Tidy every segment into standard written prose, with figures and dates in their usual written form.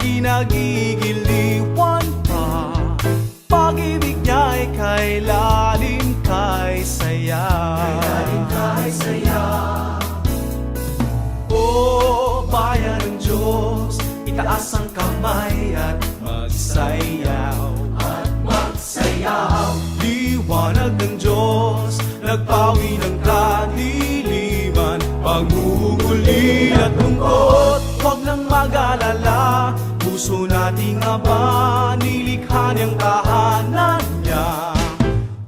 di nagigiliwan pa. Pag-ibig niya'y kay lalim, kay saya. O bayan ng Diyos, itaas ang kamay at magsayaw. Liwanag ng Diyos, nagpawi ng kadiliman. Pagmumuli at lungkot, huwag nang mag-alala. Puso nating Aba, nilikha niyang tahanan niya.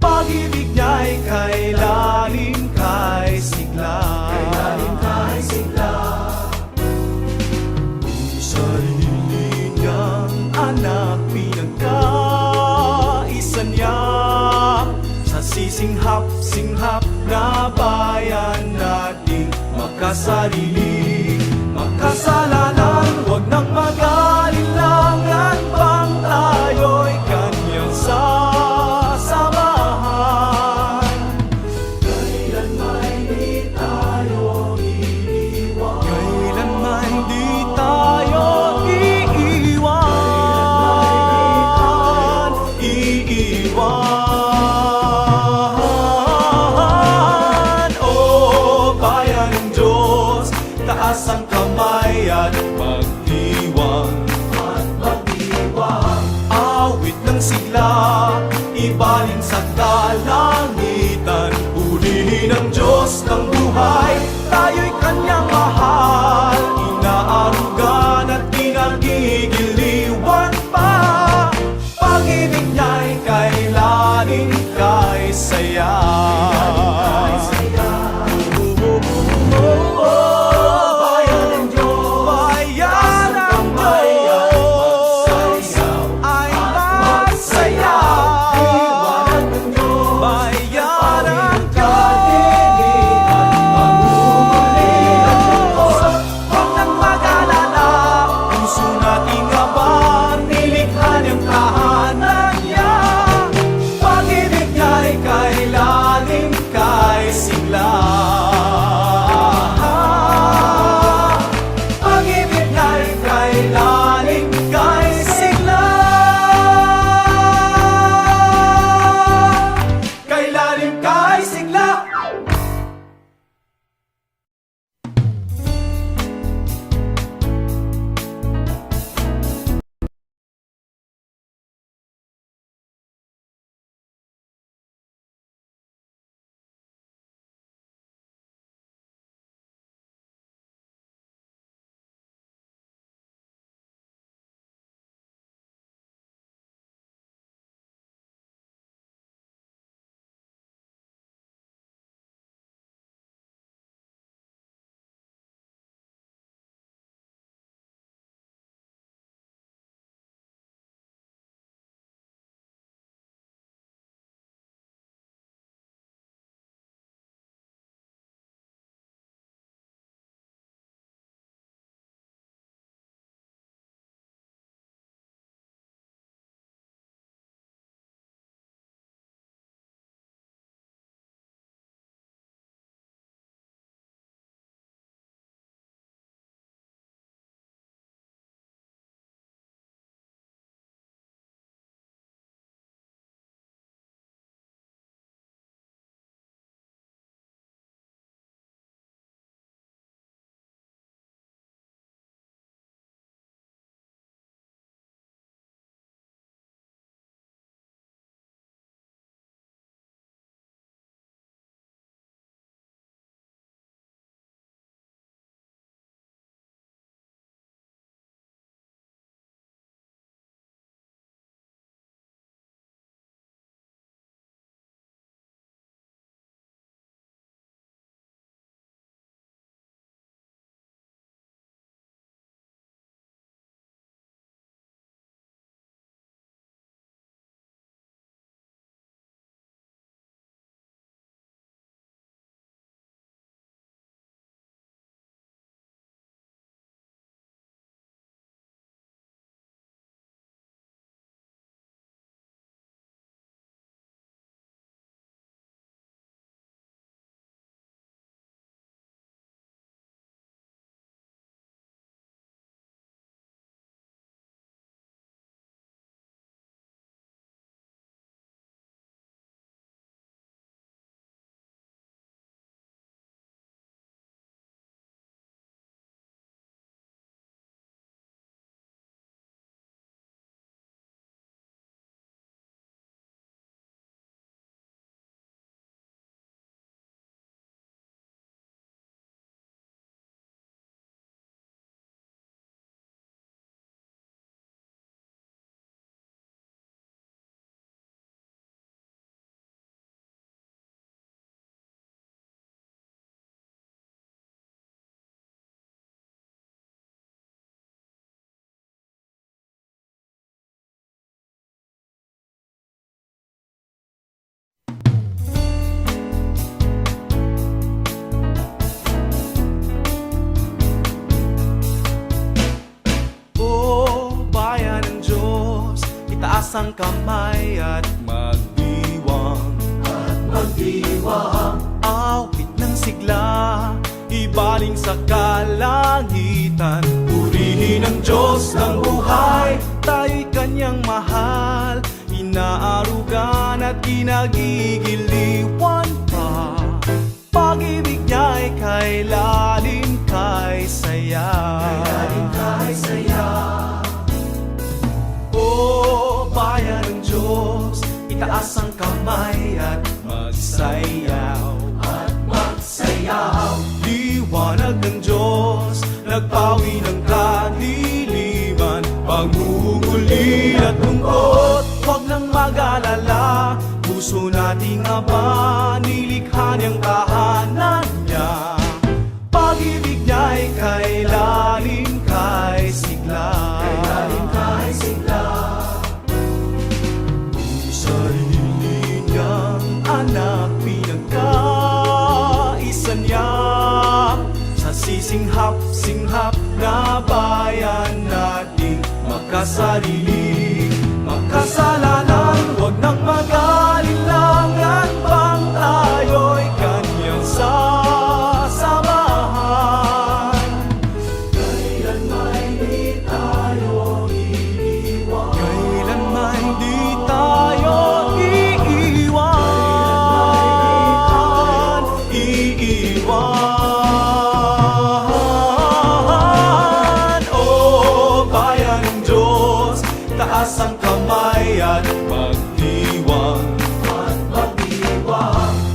Pag-ibig niya'y kay lalim, kay sigla. Sarili niyang anak, pinagkaisa niya. Sa sisinghap-singhap na bayan nating makasarili. Makasalanan, huwag nang mag-alilangan pang tayo'y kanyang sasamahan. Kailanman di tayo iiwan. Kailanman di tayo iiwan. Iiwan. O bayan ng Diyos, taas ang kamay at magdiwang. ang kamay at magdiwang. Awit ng sigla, ibaling sa kalangitan. Purihin ang Diyos ng buhay, tayo'y Kanyang mahal. Inaarugan at kinagigiliwan pa. Pag-ibig niya'y kay lalim, kay saya. O bayan ng Diyos, itaas ang kamay at magsayaw. Liwanag ng Diyos, nagpawi ng kadiliman. Pangunguli at lungkot, huwag nang mag-alala. Puso nating Aba, nilikha niyang tahanan niya. Pag-ibig niya'y kay lalim, kay sigla. Sarili niyang anak, pinagkaisa niya. Sa sisinghap-singhap na bayan nating magkasarili. Makasalanan, huwag nang mag-alilangan. Bang tayo'y Kanyang sasamahan. Kailanman di tayo iiwan. Kailanman di tayo iiwan. O bayan ng Diyos, taas ang kamay at magdiwang.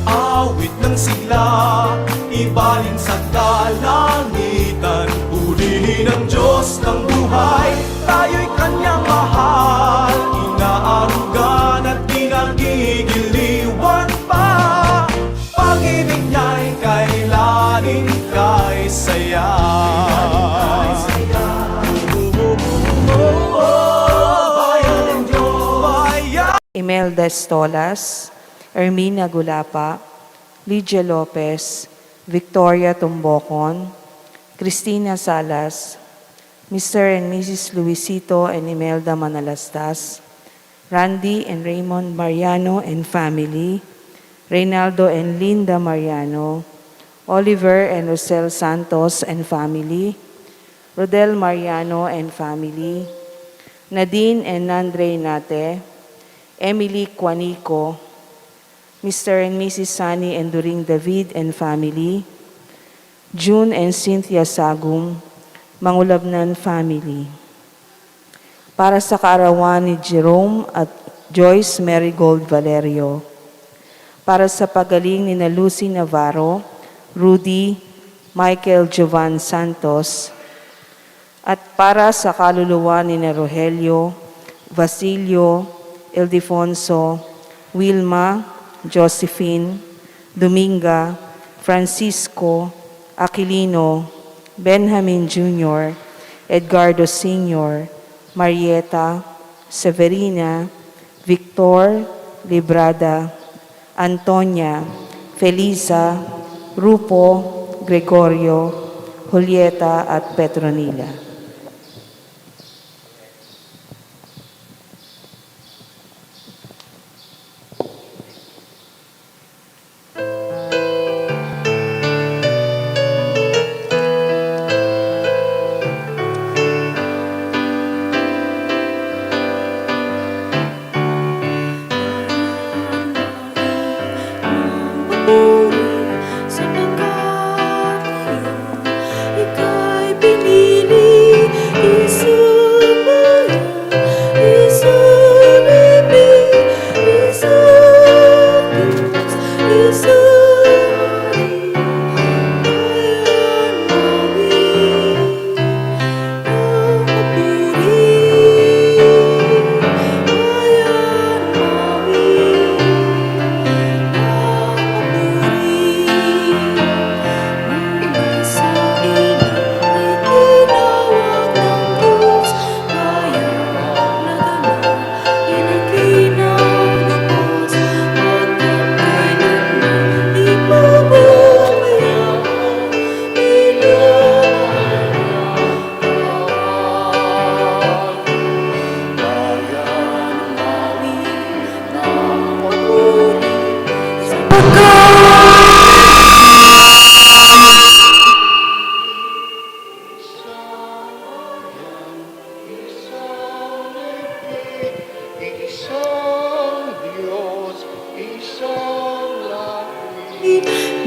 Awit ng sigla, ibaling sa kalangitan. Purihin ang Diyos ng buhay, tayo'y Kanyang mahal. Inaarugan at kinagigiliwan pa. Pag-ibig niya'y kay lalim, kay saya. Imelda Stolas, Ermina Gulapa, Lydia Lopez, Victoria Tumbocon, Cristina Salas, Mr. and Mrs. Luisito and Imelda Manalastas, Randy and Raymond Mariano and family, Reynaldo and Linda Mariano, Oliver and Rosel Santos and family, Rodel Mariano and family, Nadine and Nandre Nate, Emily Quanico, Mr. and Mrs. Sunny and During David and family, June and Cynthia Sagum, Mangulabnan family. Para sa kaarawan ni Jerome at Joyce Marigold Valerio. Para sa pagaling ni Lucy Navarro, Rudy, Michael Jovan Santos. At para sa kaluluwa ni Rogelio, Basilio, Ildefonso, Wilma, Josephine, Dominga, Francisco, Aquilino, Benjamin Jr., Edgardo Sr., Marieta, Severina, Victor, Librada, Antonia, Felisa, Rupo, Gregorio, Julieta at Petronila.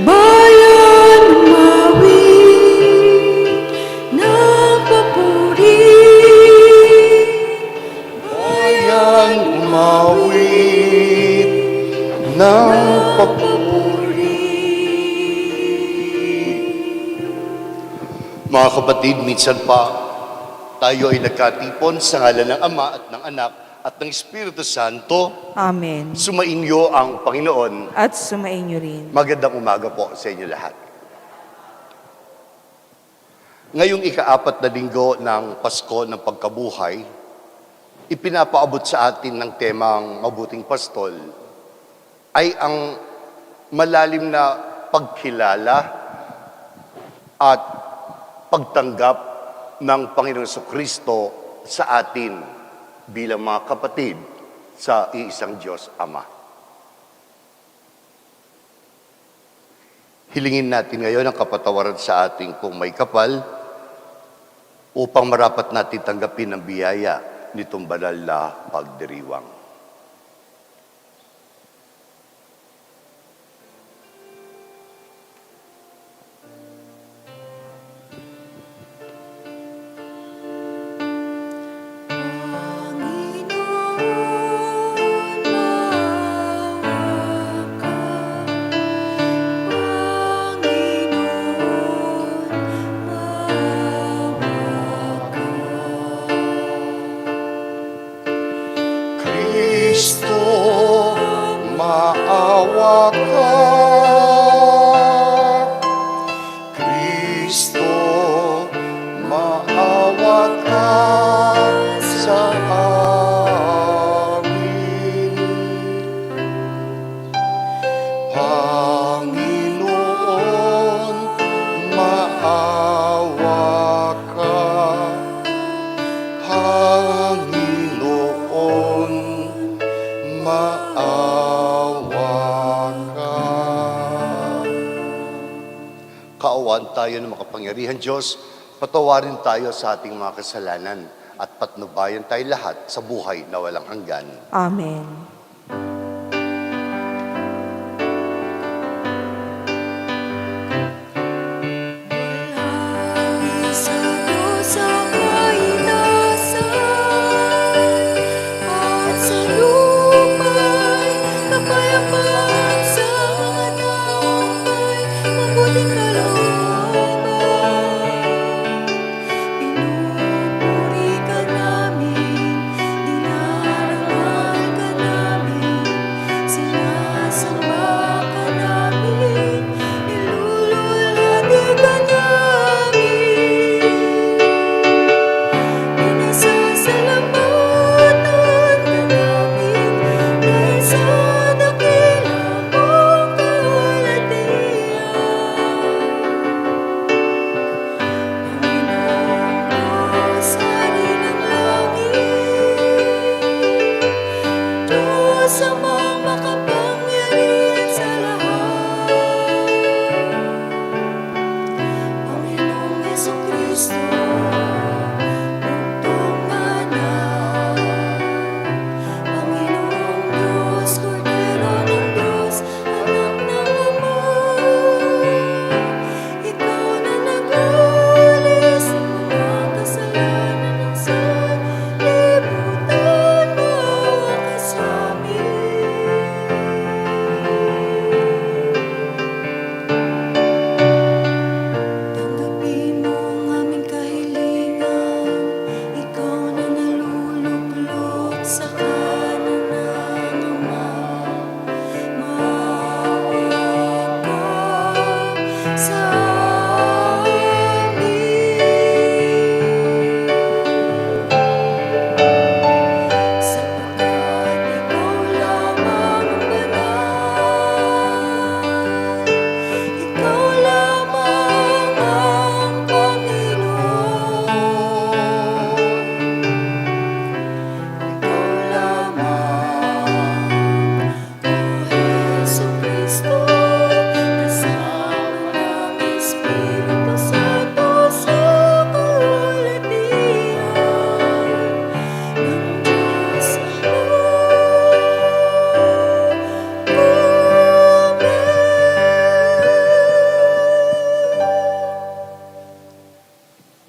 Bayan umawi ng papuri. Bayan umawit ng papuri. Mga kapatid, minsan pa tayo ay nagkatipon sa ngalan ng Ama at ng Anak at ng Espiritu Santo. Amen. Sumainyo ang Panginoon. At sumainyo rin. Magandang umaga po sa inyo lahat. Ngayong ika-4 na linggo ng Pasko ng Pagkabuhay, ipinapaabot sa atin ng temang Mabuting Pastol ay ang malalim na pagkilala at pagtanggap ng Panginoong Jesucristo sa atin bilang mga kapatid sa iisang Diyos Ama. Hilingin natin ngayon ang kapatawaran sa ating kung may kapal upang marapat natin tanggapin ang biyaya nitong banal na pagdiriwang. Kristo, maawa ka. Kristo, maawa ka sa amin. Panginoon, maawa ka. Panginoon, maawa ka. Kaawaan tayo ng makapangyarihan Diyos, patawarin tayo sa ating mga kasalanan at patnubayan tayo lahat sa buhay na walang hanggan. Amen. Sa Diyos ang kaitasan at sa luma'y kapayapaan sa mga taong mabuting kalooban. Pinupuri ka namin, dinarangal ka namin.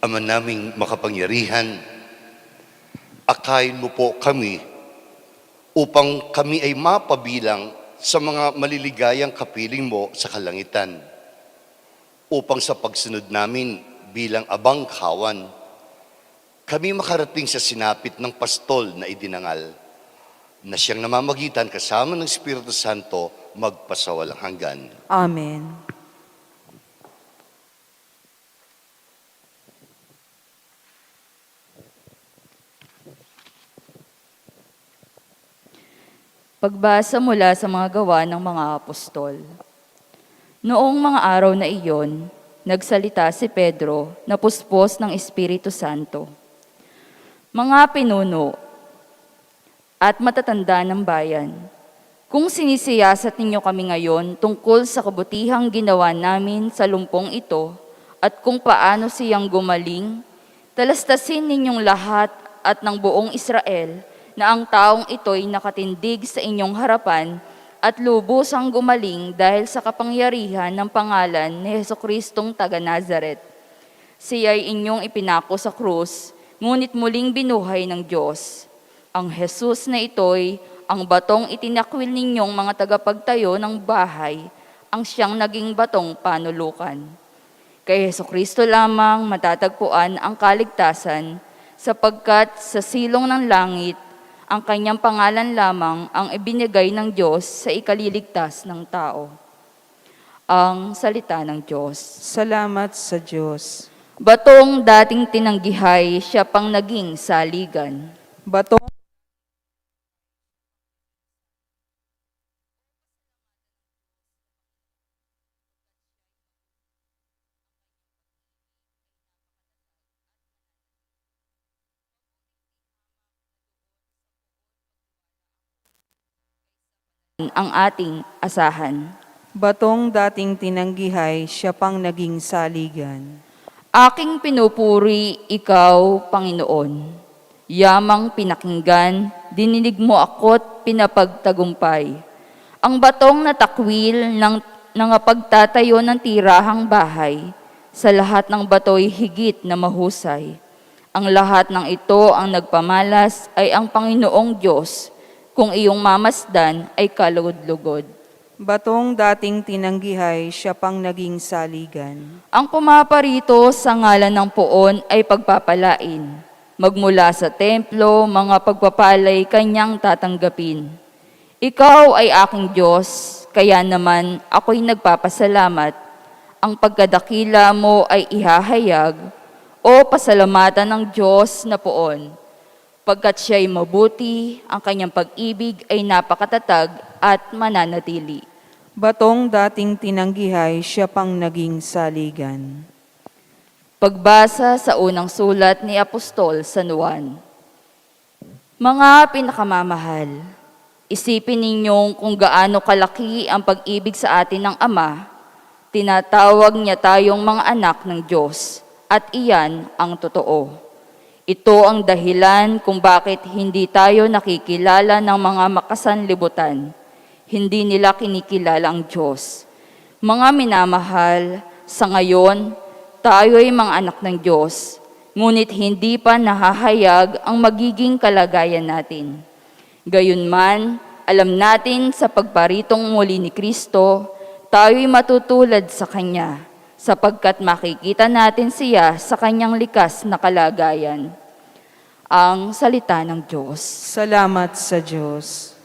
Ama naming makapangyarihan, akayin mo po kami upang kami ay mapabilang sa mga maliligayang kapiling mo sa kalangitan, upang sa pagsunod namin bilang abang kawan, kami makarating sa sinapit ng pastol na idinangal, na siyang namamagitan kasama ng Espiritu Santo magpasawalang hanggan. Amen. Pagbasa mula sa mga gawa ng mga apostol. Noong mga araw na iyon, nagsalita si Pedro na puspos ng Espiritu Santo. Mga pinuno at matatanda ng bayan, kung sinisiyasat ninyo kami ngayon tungkol sa kabutihang ginawa namin sa lumpong ito at kung paano siyang gumaling, talastasin ninyong lahat at ng buong Israel na ang taong ito'y nakatindig sa inyong harapan at lubusang gumaling dahil sa kapangyarihan ng pangalan ni Jesucristong taga-Nazaret. Siya'y inyong ipinako sa krus, ngunit muling binuhay ng Diyos. Ang Jesus na ito'y ang batong itinakwil ninyong mga tagapagtayo ng bahay, ang siyang naging batong panulukan. Kay Jesucristo lamang matatagpuan ang kaligtasan, sapagkat sa silong ng langit, ang kanyang pangalan lamang ang ibinigay ng Diyos sa ikaliligtas ng tao. Ang salita ng Diyos. Salamat sa Diyos. Batong dating tinanggihay, siya pang naging saligan. Batong ang ating asahan. batong dating tinanggihay, siya pang naging saligan. Aking pinupuri, ikaw, Panginoon. Yamang pinakinggan, dininig mo ako't pinapagtagumpay. Ang batong natakwil ng nangapagtatayo ng tirahang bahay, sa lahat ng bato'y higit na mahusay. Ang lahat ng ito ang nagpamalas ay ang Panginoong Diyos, kung iyong mamasdan ay kalugod-lugod. Batong dating tinanggihay, siya pang naging saligan. Ang pumaparito sa ngalan ng poon ay pagpapalain. Magmula sa templo, mga pagpapalay kanyang tatanggapin. Ikaw ay aking Diyos, kaya naman ako'y nagpapasalamat. Ang pagkadakila mo ay ihahayag, o pasalamatan ng Diyos na poon. Pagkat siya'y mabuti, ang kanyang pag-ibig ay napakatatag at mananatili. Batong dating tinanggihay, siya pang naging saligan. Pagbasa sa unang sulat ni Apostol San Juan. Mga pinakamamahal, isipin ninyong kung gaano kalaki ang pag-ibig sa atin ng Ama. Tinatawag niya tayong mga anak ng Diyos, at iyan ang totoo. Ito ang dahilan kung bakit hindi tayo nakikilala ng mga makasanlibutan. Hindi nila kinikilala ang Diyos. Mga minamahal, sa ngayon, tayo'y mga anak ng Diyos, ngunit hindi pa nahahayag ang magiging kalagayan natin. Gayunman, alam natin sa pagparitong muli ni Kristo, tayo'y matutulad sa Kanya, sapagkat makikita natin siya sa Kanyang likas na kalagayan. Ang salita ng Diyos. Salamat sa Diyos.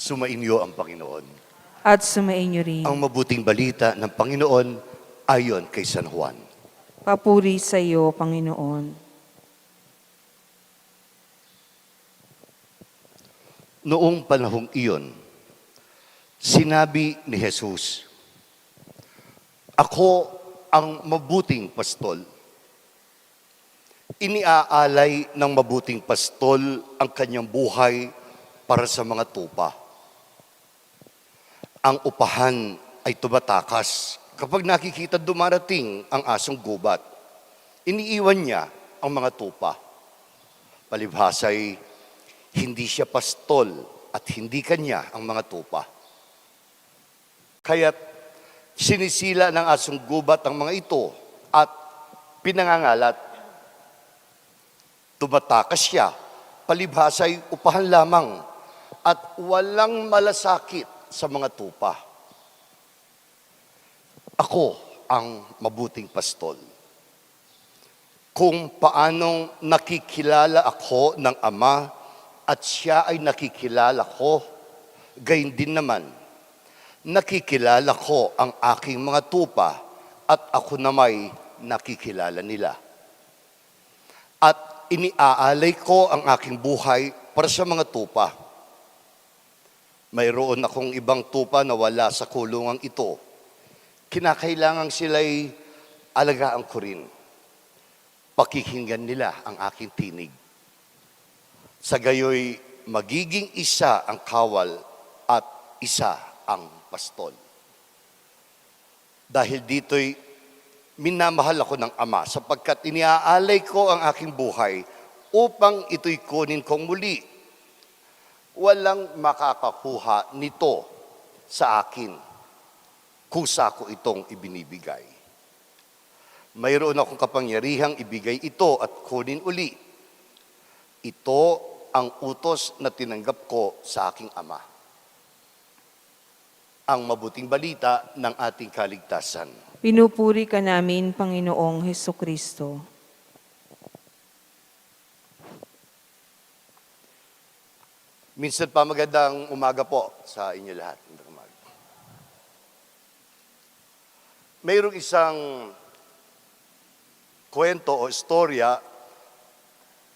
Sumainyo ang Panginoon. At sumainyo rin. Ang mabuting balita ng Panginoon ayon kay San Juan. Papuri sa iyo, Panginoon. Noong panahong iyon, sinabi ni Jesus, "Ako ang mabuting pastol. Iniaalay ng mabuting pastol ang kanyang buhay para sa mga tupa. Ang upahan ay tumatakas kapag nakikita dumarating ang asong gubat. Iniiwan niya ang mga tupa. Palibhasay, hindi siya pastol at hindi kanya ang mga tupa. Kaya't sinisila ng asong gubat ang mga ito at pinangangalat. Tumatakas siya, palibhasay upahan lamang at walang malasakit sa mga tupa. Ako ang mabuting pastol. Kung paanong nakikilala ako ng Ama at siya ay nakikilala ko, gayon din naman, nakikilala ko ang aking mga tupa at ako namay nakikilala nila. At iniaalay ko ang aking buhay para sa mga tupa. Mayroon akong ibang tupa na wala sa kulungang ito. Kinakailangan sila'y alagaan ko rin. Pakikinggan nila ang aking tinig. Sa gayoy, magiging isa ang kawal at isa ang pastol. Dahil dito'y minamahal ako ng Ama sapagkat iniaalay ko ang aking buhay upang ito'y kunin kong muli. Walang makakakuha nito sa akin. Kusa ko itong ibinibigay. Mayroon akong kapangyarihang ibigay ito at kunin uli. Ito ang utos na tinanggap ko sa aking Ama. Ang mabuting balita ng ating kaligtasan. Pinupuri ka namin, Panginoong Hesukristo. Minsan pa magandang umaga po sa inyo lahat. Mayroong isang kwento o istorya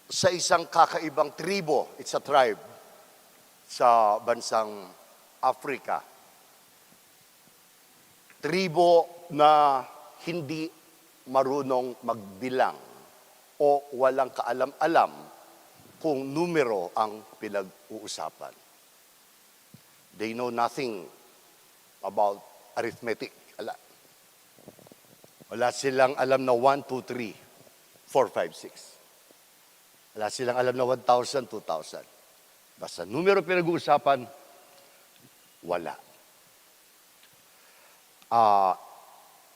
sa isang kakaibang tribo, it's a tribe, sa bansang Africa. Tribo na hindi marunong magbilang o walang kaalam-alam kung numero ang pinag-uusapan. They know nothing about arithmetic. Wala silang alam na 1, 2, 3, 4, 5, 6. Wala silang alam na 1,000, 2,000. Basta numero pinag-uusapan, wala.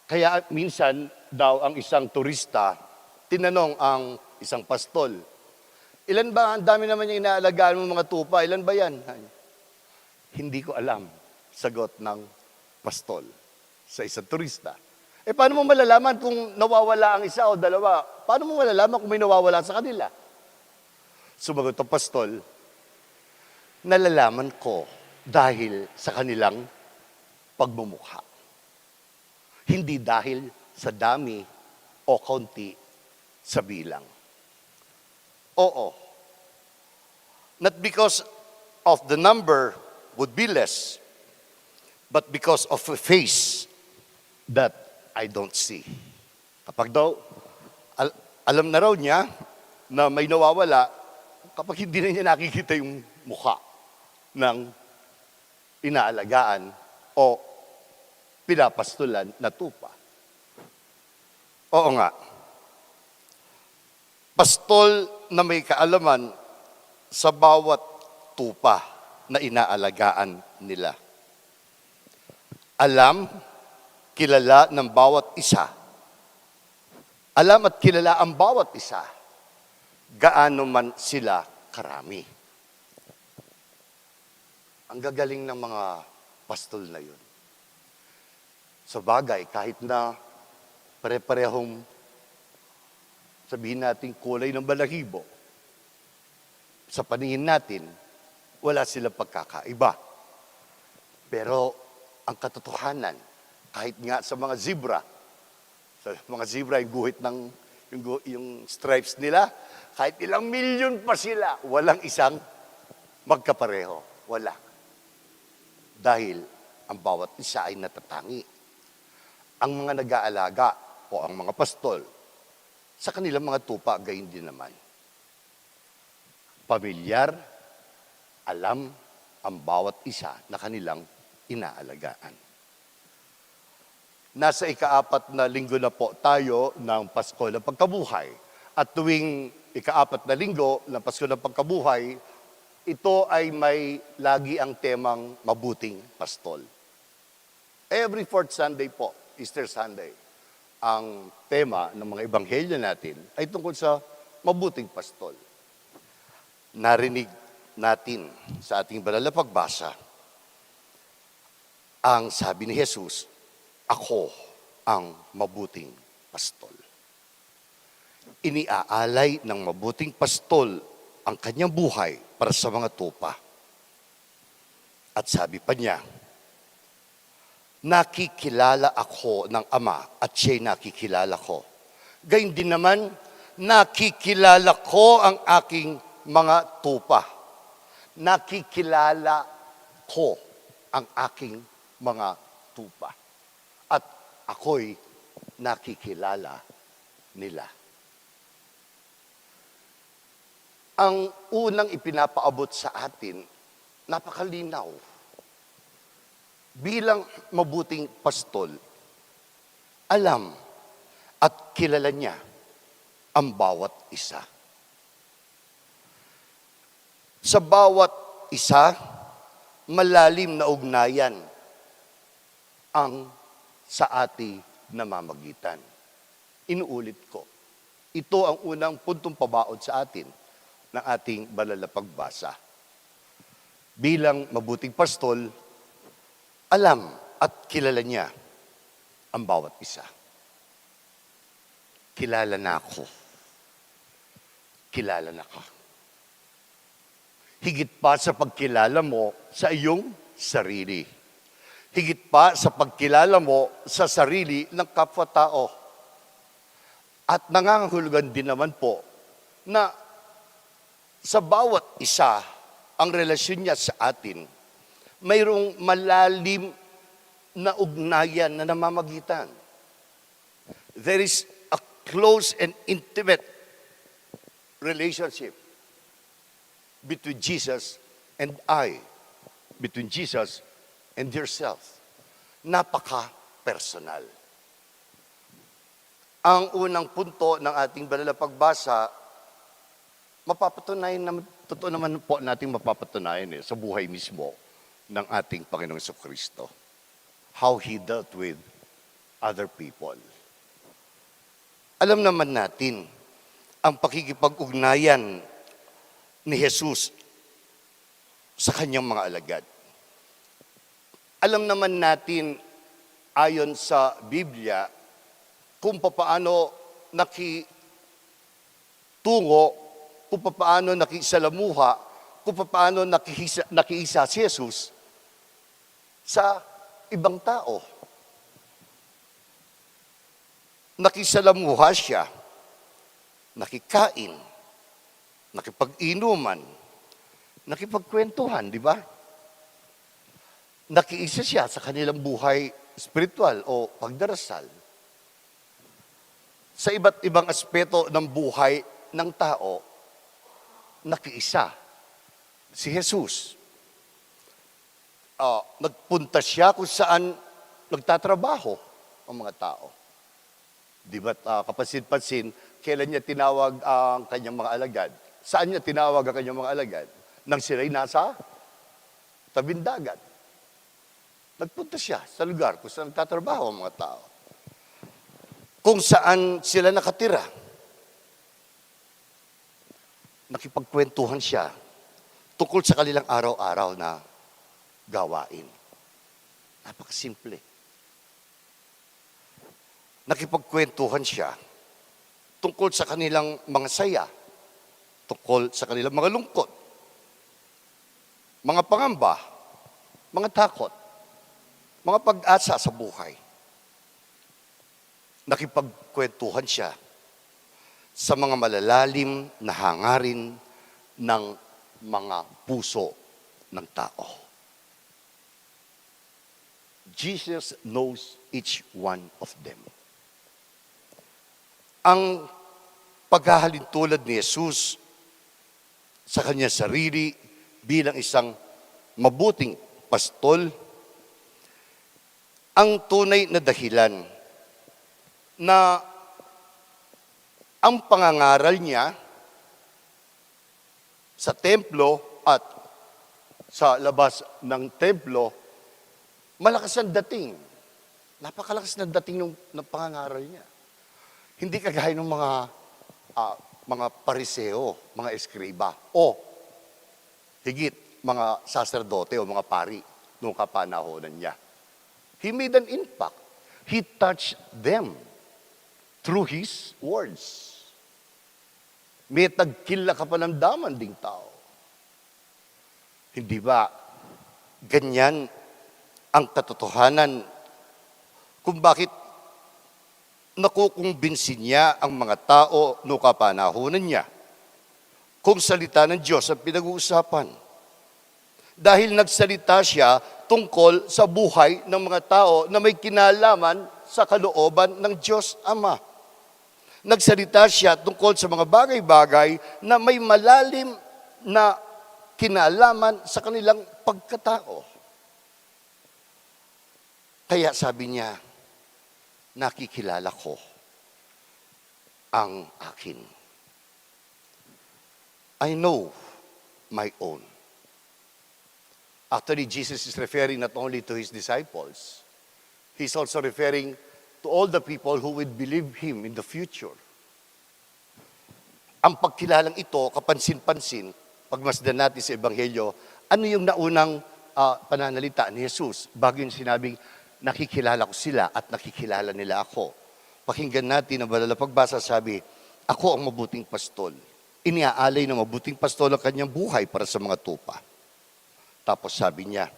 Kaya minsan daw ang isang turista, tinanong ang isang pastol, "Ilan ba? Ang dami naman yung inaalagaan mo mga tupa. Ilan ba yan?" "Hindi ko alam," sagot ng pastol sa isang turista. Paano mo malalaman kung nawawala ang isa o dalawa? Paano mo malalaman kung may nawawala sa kanila? Sumagot ang pastol, "Nalalaman ko dahil sa kanilang pagmumukha. Hindi dahil sa dami o kaunti sa bilang." Oo. Not because of the number would be less, but because of a face that I don't see. Kapag daw, alam na raw niya na may nawawala, kapag hindi na niya nakikita yung mukha ng inaalagaan o pinapastulan na tupa. Oo nga. Pastol na may kaalaman sa bawat tupa na inaalagaan nila. Alam, kilala ng bawat isa. Alam at kilala ang bawat isa. Gaano man sila karami. Ang gagaling ng mga pastol na yun. Sa bagay, kahit na pare-parehong sabihin natin kulay ng balahibo, sa paningin natin, wala silang pagkakaiba. Pero ang katotohanan, kahit nga sa mga zebra, Sa mga zebra, yung guhit ng, yung stripes nila, kahit ilang milyon pa sila, walang isang magkapareho. Wala. Dahil ang bawat isa ay natatangi. Ang mga nag-aalaga o ang mga pastol, sa kanilang mga tupa, gayon din naman. Pamilyar, alam ang bawat isa na kanilang inaalagaan. Nasa ika-4 na linggo na po tayo ng Pasko ng Pagkabuhay. At tuwing ika-4 na linggo ng Pasko ng Pagkabuhay, ito ay may lagi ang temang Mabuting Pastol. Every fourth Sunday po, Easter Sunday, ang tema ng mga ebanghelyo natin ay tungkol sa Mabuting Pastol. Narinig natin sa ating banal na pagbasa ang sabi ni Jesus, ako ang mabuting pastol. Iniaalay ng mabuting pastol ang kanyang buhay para sa mga tupa. At sabi pa niya, nakikilala ako ng Ama at siya'y nakikilala ko. Gayun din naman, nakikilala ko ang aking mga tupa. Nakikilala ko ang aking mga tupa. At ako'y nakikilala nila. Ang unang ipinapaabot sa atin, napakalinaw. Bilang mabuting pastol, alam at kilala niya ang bawat isa. Sa bawat isa, malalim na ugnayan ang sa ating namamagitan. Inuulit ko, ito ang unang puntong pabaon sa atin ng ating banal na pagbasa. Bilang mabuting pastol, alam at kilala niya ang bawat isa. Kilala na ako. Kilala na ka. Higit pa sa pagkilala mo sa iyong sarili. Higit pa sa pagkilala mo sa sarili ng kapwa-tao. At nangangahulugan din naman po na sa bawat isa, ang relasyon niya sa atin, mayroong malalim na ugnayan na namamagitan. There is a close and intimate relationship between Jesus and I, between Jesus and yourself. Napaka-personal. Ang unang punto ng ating banal na pagbasa, mapapatunayan naman, totoo naman po natin mapapatunayan sa buhay mismo ng ating Panginoong Jesucristo. How He dealt with other people. Alam naman natin ang pakikipag-ugnayan ni Jesus sa kanyang mga alagad. Alam naman natin, ayon sa Biblia, kung paano nakitungo, kung paano nakisalamuha, kung paano nakiisa si Jesus sa ibang tao. Nakisalamuha siya, nakikain, nakipag-inuman, nakipagkwentuhan, di ba? Nakiisa siya sa kanilang buhay spiritual o pagdarasal. Sa iba't ibang aspeto ng buhay ng tao, nakiisa si Jesus. Nagpunta siya kung saan nagtatrabaho ang mga tao. Di ba kapansin-pansin, kailan niya tinawag ang kanyang mga alagad? Saan niya tinawag ang kanyang mga alagad? Nang sila'y nasa tabing dagat. Nagpunta siya sa lugar kung saan nagtatrabaho ang mga tao. Kung saan sila nakatira. Nakipagkwentuhan siya tungkol sa kanilang araw-araw na gawain. Napakasimple. Nakipagkwentuhan siya tungkol sa kanilang mga saya, tungkol sa kanilang mga lungkot, mga pangamba, mga takot, mga pag-asa sa buhay. nakipagkwentuhan siya sa mga malalalim na hangarin ng mga puso ng tao. Jesus knows each one of them. Ang paghahalintulad ni Jesus sa kanyang sarili bilang isang mabuting pastol, ang tunay na dahilan na ang pangangaral niya sa templo at sa labas ng templo, malakas ang dating. Napakalakas na dating ng pangangaral niya. Hindi kagaya ng mga pariseo, mga eskriba, o higit mga saserdote o mga pari noong kapanahonan niya. He made an impact. He touched them through his words. May tagkila kapanamdaman ding tao. Hindi ba ganyan ang katotohanan kung bakit nakukumbinsin niya ang mga tao noong kapanahonan niya kung salita ng Diyos ang pinag-uusapan. Dahil nagsalita siya tungkol sa buhay ng mga tao na may kinalaman sa kalooban ng Diyos Ama. Nagsalita siya tungkol sa mga bagay-bagay na may malalim na kinalaman sa kanilang pagkatao. Kaya sabi niya, nakikilala ko ang akin. I know my own. Actually, Jesus is referring not only to his disciples, he's also referring to all the people who would believe him in the future. Ang pagkilalang ito, kapansin-pansin, pagmasdan natin sa Ebanghelyo, ano yung naunang pananalita ni Jesus bago yung sinabing, nakikilala ko sila at nakikilala nila ako. Pakinggan natin ang banal na pagbasa, sabi, ako ang mabuting pastol. Iniaalay ng mabuting pastol ang kanyang buhay para sa mga tupa. Tapos sabi niya,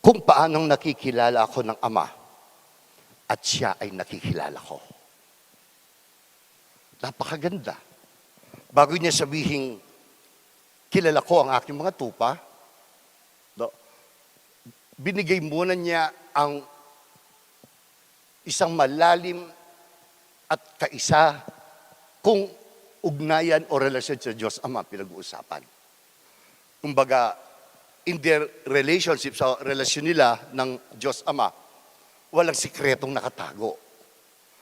kung paanong nakikilala ako ng Ama at siya ay nakikilala ko. Napakaganda. Bago niya sabihin, kilala ko ang aking mga tupa, binigay muna niya ang isang malalim at kaisa kung ugnayan o relasyon sa Diyos Ama pinag-uusapan. Kumbaga, in their relationship, sa relasyon nila ng Diyos Ama, walang sikretong nakatago.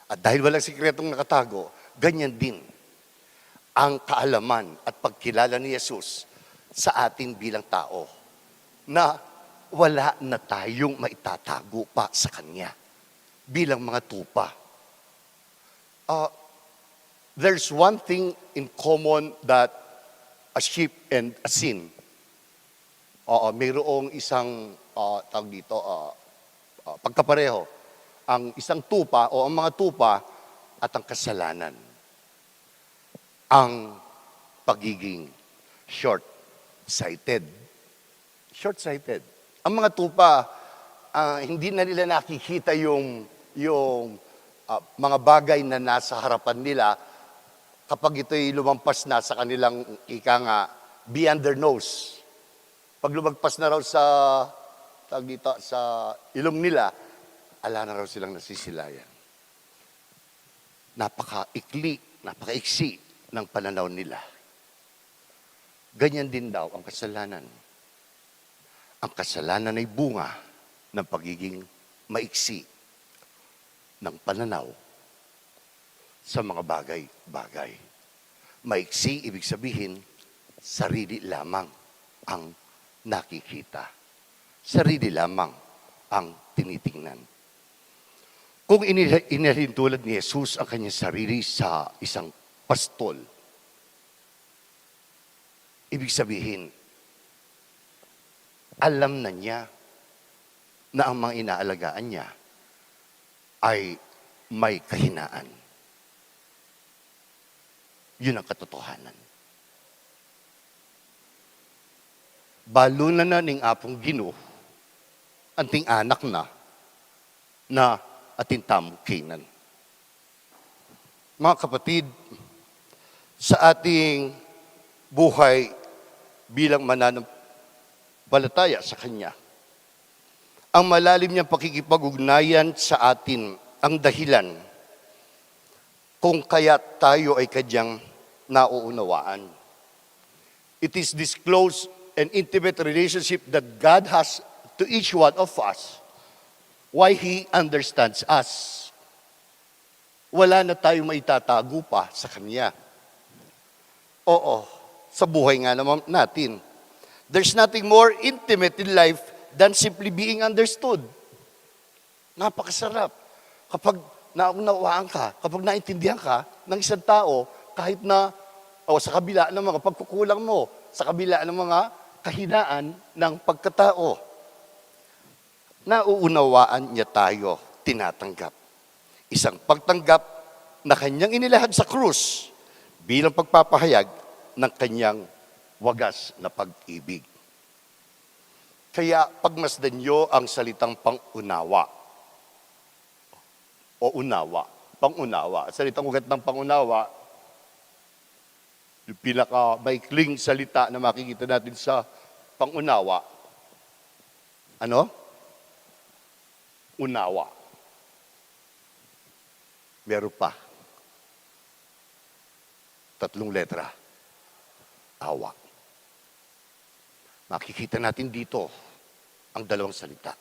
At dahil walang sikretong nakatago, ganyan din ang kaalaman at pagkilala ni Jesus sa atin bilang tao na wala na tayong maitatago pa sa Kanya bilang mga tupa. There's one thing in common that a sheep and a sin. Mayroong isang tawag dito, pagkapareho. Ang isang tupa o ang mga tupa at ang kasalanan. Ang pagiging short-sighted. Short-sighted. Ang mga tupa, hindi na nila nakikita yung mga bagay na nasa harapan nila kapag ito'y lumampas na sa kanilang beyond their nose. Pag lumagpas na raw sa ilong nila, ala na raw silang nasisilayan. Napakaiksi ng pananaw nila. Ganyan din daw ang kasalanan. Ang kasalanan ay bunga ng pagiging maiksi ng pananaw sa mga bagay-bagay. Maiksi, ibig sabihin, sarili lamang ang nakikita. Sarili lamang ang tinitingnan. Kung inilintulad ni Jesus ang kanyang sarili sa isang pastol, ibig sabihin, alam na niya na ang mga inaalagaan niya ay may kahinaan. Yun ang katotohanan. Balunan na ning apong Ginoo, anting anak na atintamong Canaan. Mga kapatid, sa ating buhay bilang mananampalataya sa Kanya, ang malalim niyang pakikipag-ugnayan sa atin ang dahilan kung kaya tayo ay Kanyang nauunawaan. It is this close and intimate relationship that God has to each one of us, why He understands us. Wala na tayong maitatago pa sa Kanya. Oo, sa buhay nga naman natin. There's nothing more intimate in life than simply being understood. Napakasarap. Kapag naunawaan ka, kapag naintindihan ka ng isang tao, kahit na sa kabila ng mga pagkukulang mo, sa kabila ng mga kahinaan ng pagkatao, nauunawaan niya tayo, tinatanggap. Isang pagtanggap na Kanyang inilahad sa krus bilang pagpapahayag ng Kanyang wagas na pag-ibig. Kaya pagmasdan niyo ang salitang pangunawa o unawa, pangunawa. Salitang ugat ng pangunawa, yung pinaka-maikling salita na makikita natin sa pangunawa. Ano? Unawa. Meron pa. 3 letra. Awa. Makikita natin dito ang 2 salita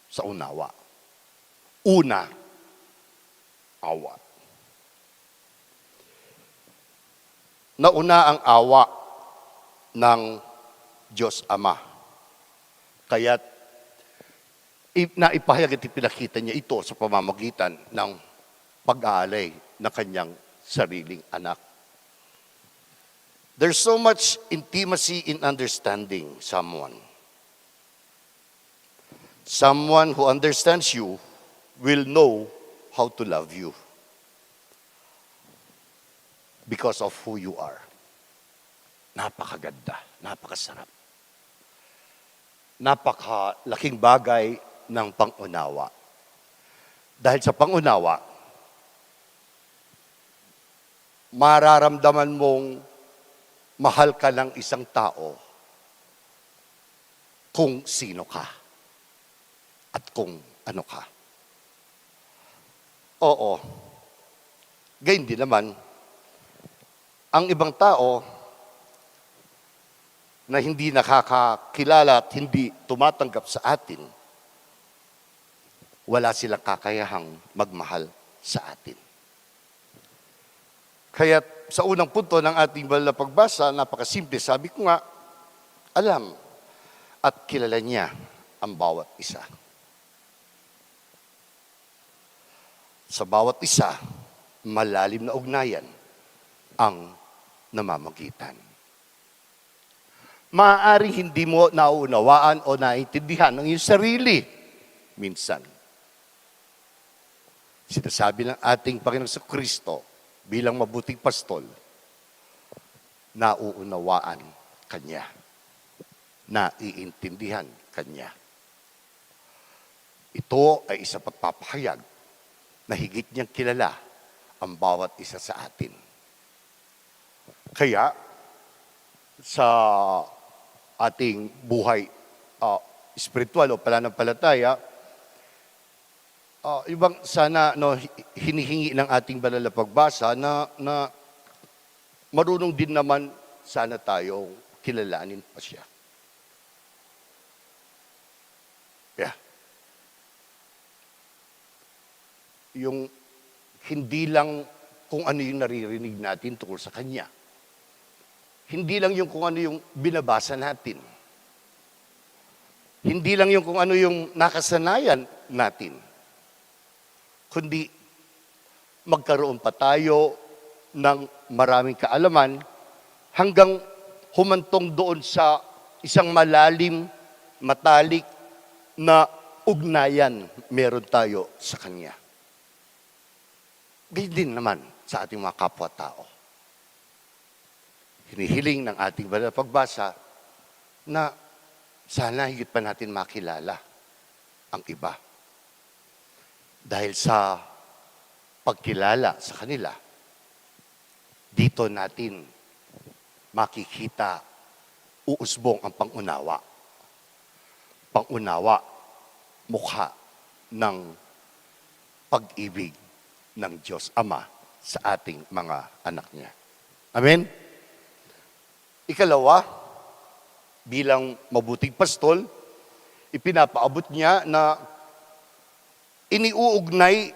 sa unawa. Una, awa. Nauna ang awa ng Diyos Ama. Kaya't naipahayag at ipinakita niya ito sa pamamagitan ng pag-aalay ng Kanyang sariling anak. There's so much intimacy in understanding someone. Someone who understands you will know how to love you because of who you are. Napakaganda, napakasarap. Napakalaking bagay ng pangunawa. Dahil sa pangunawa, mararamdaman mong mahal ka ng isang tao kung sino ka at kung ano ka. Oo, gayon din naman, ang ibang tao na hindi nakakakilala at hindi tumatanggap sa atin, wala silang kakayahang magmahal sa atin. Kaya sa unang punto ng ating banal na pagbasa, napakasimple. Sabi ko nga, alam at kilala niya ang bawat isa. Sa bawat isa, malalim na ugnayan ang namamagitan. Maaari hindi mo nauunawaan o naiintindihan ang iyong sarili minsan. Sinasabi ng ating Panginoong Kristo bilang mabuting pastol, nauunawaan Kanya, naiintindihan Kanya. Ito ay isa pagpapahayag na higit niyang kilala ang bawat isa sa atin. Kaya, sa ating buhay spiritual o pananampalataya, ibang sana hinihingi ng ating banal na pagbasa na marunong din naman sana tayong kilalanin pa siya. Yeah. Yung hindi lang kung ano yung naririnig natin tungkol sa Kanya. Hindi lang yung kung ano yung binabasa natin. Hindi lang yung kung ano yung nakasanayan natin. Kundi magkaroon pa tayo ng maraming kaalaman hanggang humantong doon sa isang malalim, matalik na ugnayan meron tayo sa Kanya. Gayun din naman sa ating mga kapwa-tao. Hinihiling ng ating banal na pagbasa na sana higit pa natin makilala ang iba. Dahil sa pagkilala sa kanila, dito natin makikita uusbong ang pangunawa. Pangunawa, mukha ng pag-ibig ng Diyos Ama sa ating mga anak niya. Amen? Ikalawa, bilang mabuting pastol, ipinapaabot niya na iniuugnay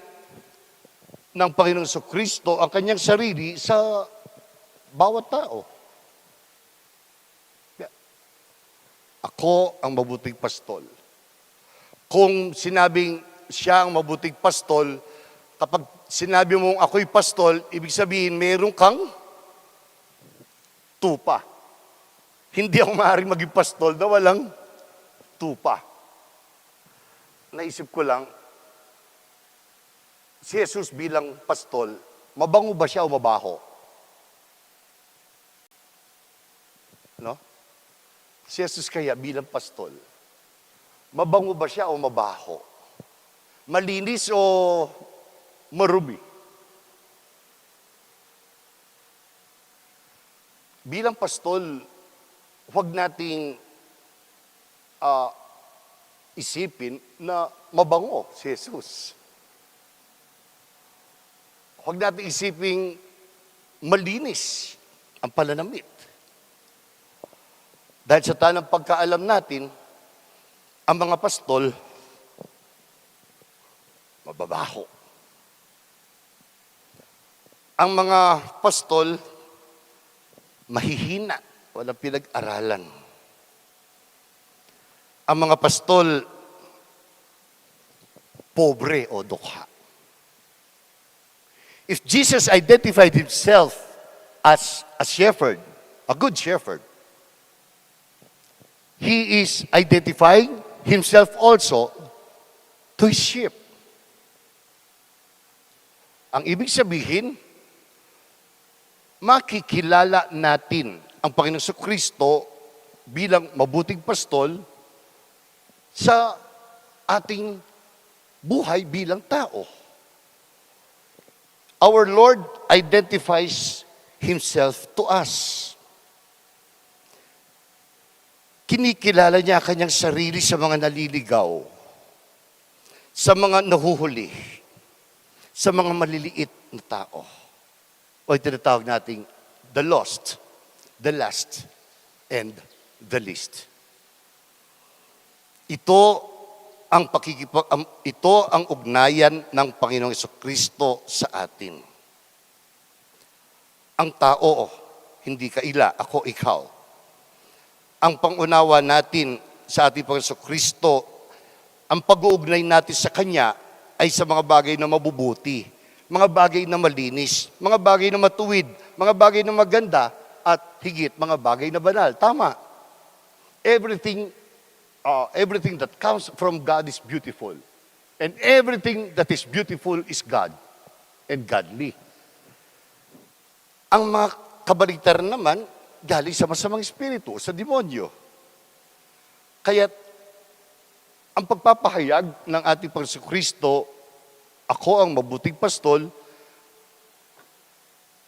ng Panginoong Kristo ang kanyang sarili sa bawat tao. Ako ang mabuting pastol. Kung sinabing siya ang mabuting pastol, kapag sinabi mong ako'y pastol, ibig sabihin mayroon kang tupa. Hindi ako maaaring maging pastol na walang tupa. Naisip ko lang, si Jesus bilang pastol, mabango ba siya o mabaho? No? Si Jesus kaya bilang pastol, mabango ba siya o mabaho? Malinis o marumi? Bilang pastol, huwag nating isipin na mabango si Jesus. Huwag natin isiping malinis ang pananamit. Dahil sa tanang pagkaalam natin, ang mga pastol, mababaho. Ang mga pastol, mahihina, walang pinag-aralan. Ang mga pastol, pobre o dukha. If Jesus identified himself as a shepherd, a good shepherd, he is identifying himself also to his sheep. Ang ibig sabihin, makikilala natin ang Panginoong Kristo bilang mabuting pastol sa ating buhay bilang tao. Our Lord identifies himself to us. Kinikilala niya kanyang sarili sa mga naliligaw, sa mga nahuhuli, sa mga maliliit na tao. O tinatawag nating the lost, the last, and the least. Ito ang ugnayan ng Panginoong Kristo sa atin. Ang tao, hindi kaila, ako, ikaw. Ang pangunawa natin sa ating Panginoong Kristo, ang pag-uugnay natin sa Kanya ay sa mga bagay na mabubuti, mga bagay na malinis, mga bagay na matuwid, mga bagay na maganda, at higit mga bagay na banal. Tama. Everything that comes from God is beautiful. And everything that is beautiful is God and godly. Ang mga kabaligtaran naman, galing sa masamang espiritu, sa demonyo. Kaya, ang pagpapahayag ng ating Panginoong Kristo, ako ang mabuting pastol,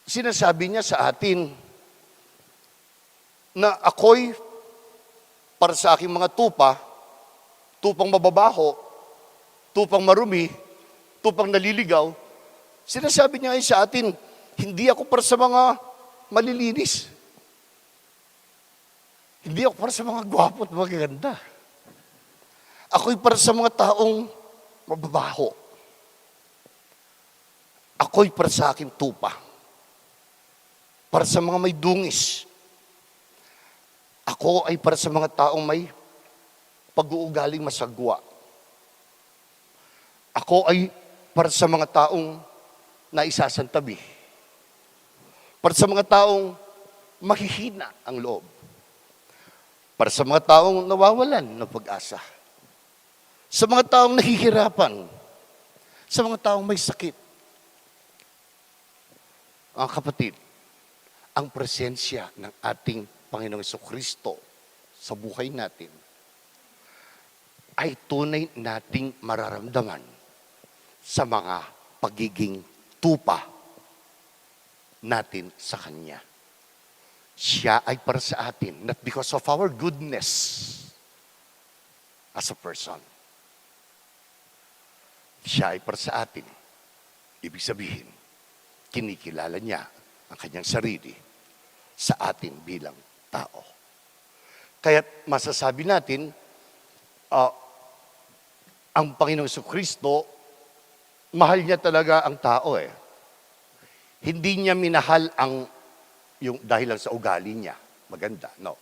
sinasabi niya sa atin na ako'y para sa aking mga tupang mababaho, tupang marumi, tupang naliligaw, sinasabi niya ay sa atin, hindi ako para sa mga malilinis. Hindi ako para sa mga gwapo at magaganda. Ako'y para sa mga taong mababaho. Ako'y para sa aking tupa. Para sa mga may dungis. Ako ay para sa mga taong may pag-uugaling masagwa. Ako ay para sa mga taong naisasantabi. Para sa mga taong mahihina ang loob. Para sa mga taong nawawalan ng pag-asa. Sa mga taong nahihirapan. Sa mga taong may sakit. Ang kapatid, ang presensya ng ating Panginoong Kristo sa buhay natin ay tunay nating mararamdaman sa mga pagiging tupa natin sa Kanya. Siya ay para sa atin, not because of our goodness as a person. Siya ay para sa atin. Ibig sabihin, kinikilala niya ang kanyang sarili sa atin bilang tao. Kaya masasabi natin, ang Panginoong Jesucristo, mahal niya talaga ang tao eh. Hindi niya minahal yung dahil lang sa ugali niya. Maganda, no.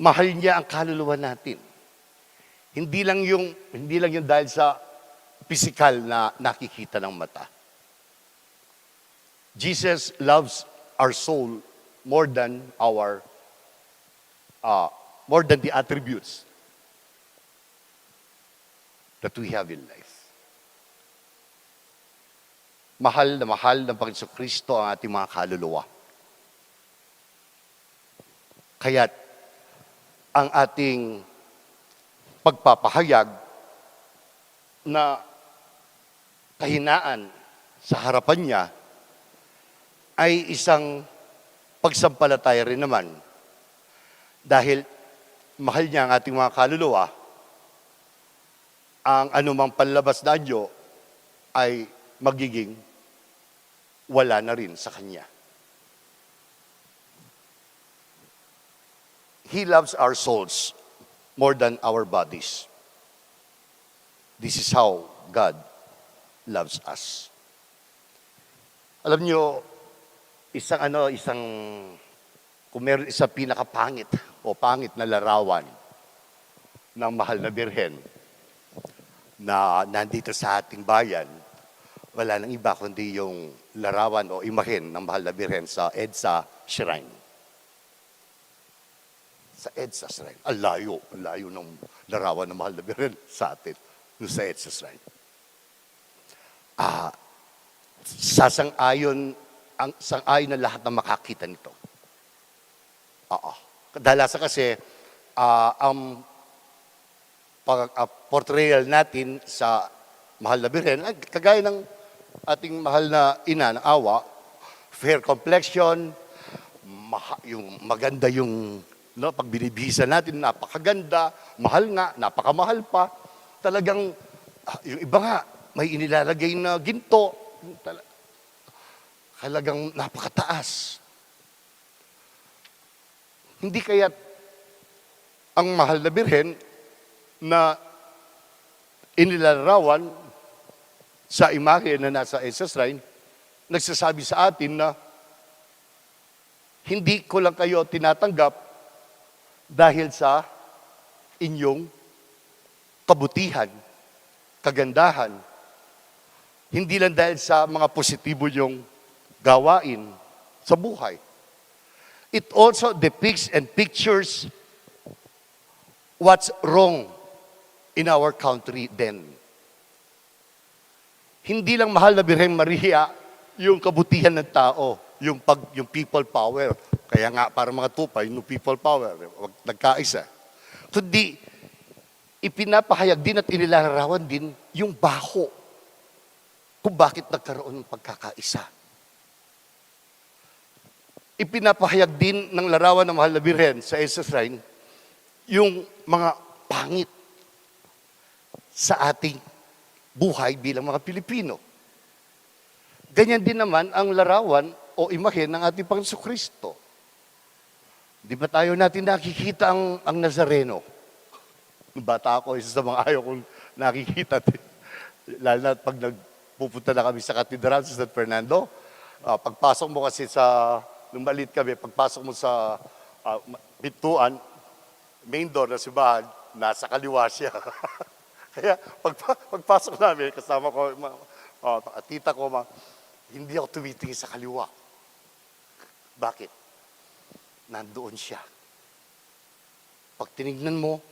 Mahal niya ang kaluluwa natin. Hindi lang yung dahil sa physical na nakikita ng mata. Jesus loves our soul more than the attributes that we have in life. Mahal ng Panginoon Kristo ang ating mga kaluluwa. Kaya't ang ating pagpapahayag na kahinaan sa harapan niya ay isang pagsampalataya rin naman. Dahil mahal niya ang ating mga kaluluwa, ang anumang panlabas na anyo ay magiging wala na rin sa Kanya. He loves our souls more than our bodies. This is how God loves us. Alam nyo, kung meron isang pinakapangit o pangit na larawan ng mahal na birhen na nandito sa ating bayan, wala nang iba kundi yung larawan o imahen ng mahal na birhen sa EDSA Shrine. Sa EDSA Shrine. Ang layo ng larawan ng mahal na birhen sa atin, sa EDSA Shrine. Sang-ayon na lahat na makakita nito. Kadalasan kasi, ang portrayal natin sa mahal na birhen, kagaya ng ating mahal na ina ng awa, fair complexion, maganda pag binibihisa natin, napakaganda, mahal nga, napakamahal pa. Talagang, yung iba nga, may inilalagay na ginto, talagang napakataas. Hindi kaya't ang mahal na birhen na inilalarawan sa imahe na nasa EDSA Shrine, nagsasabi sa atin na hindi ko lang kayo tinatanggap dahil sa inyong kabutihan, kagandahan, hindi lang dahil sa mga positibo yung gawain sa buhay. It also depicts and pictures what's wrong in our country then. Hindi lang mahal na Birheng Maria yung kabutihan ng tao, yung people power. Kaya nga, para mga tupay, yung people power, nagkaisa. Kundi, ipinapahayag din at inilalarawan din yung baho kung bakit nagkaroon ng pagkakaisa. Ipinapahayag din ng larawan ng mahal na Birhen sa EDSA Shrine yung mga pangit sa ating buhay bilang mga Pilipino. Ganyan din naman ang larawan o imahe ng ating Panginoong Jesucristo. Di ba tayo natin nakikita ang Nazareno? Nung bata ako, isa sa mga ayaw kong nakikita. Lalo na pag nagpupunta na kami sa katedral sa San Fernando, pagpasok mo kasi nung maliit kami, pagpasok mo sa pintuan, main door na simbahan, nasa kaliwa siya. Kaya pagpasok namin, kasama ko, tita ko, hindi ako tumitingin sa kaliwa. Bakit? Nandoon siya. Pag tinignan mo,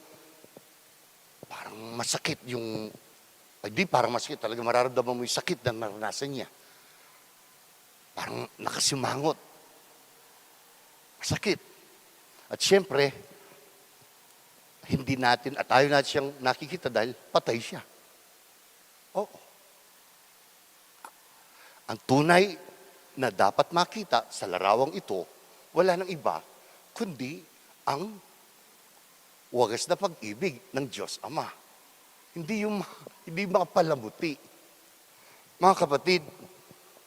parang masakit parang masakit. Talaga mararamdaman mo yung sakit na naranasan niya. Parang nakasimangot. Masakit. At siyempre, hindi natin, at ayaw natin siyang nakikita dahil patay siya. Oo. Ang tunay na dapat makita sa larawang ito, wala nang iba, kundi ang wagas na pag-ibig ng Diyos Ama. Hindi mga palamuti. Mga kapatid,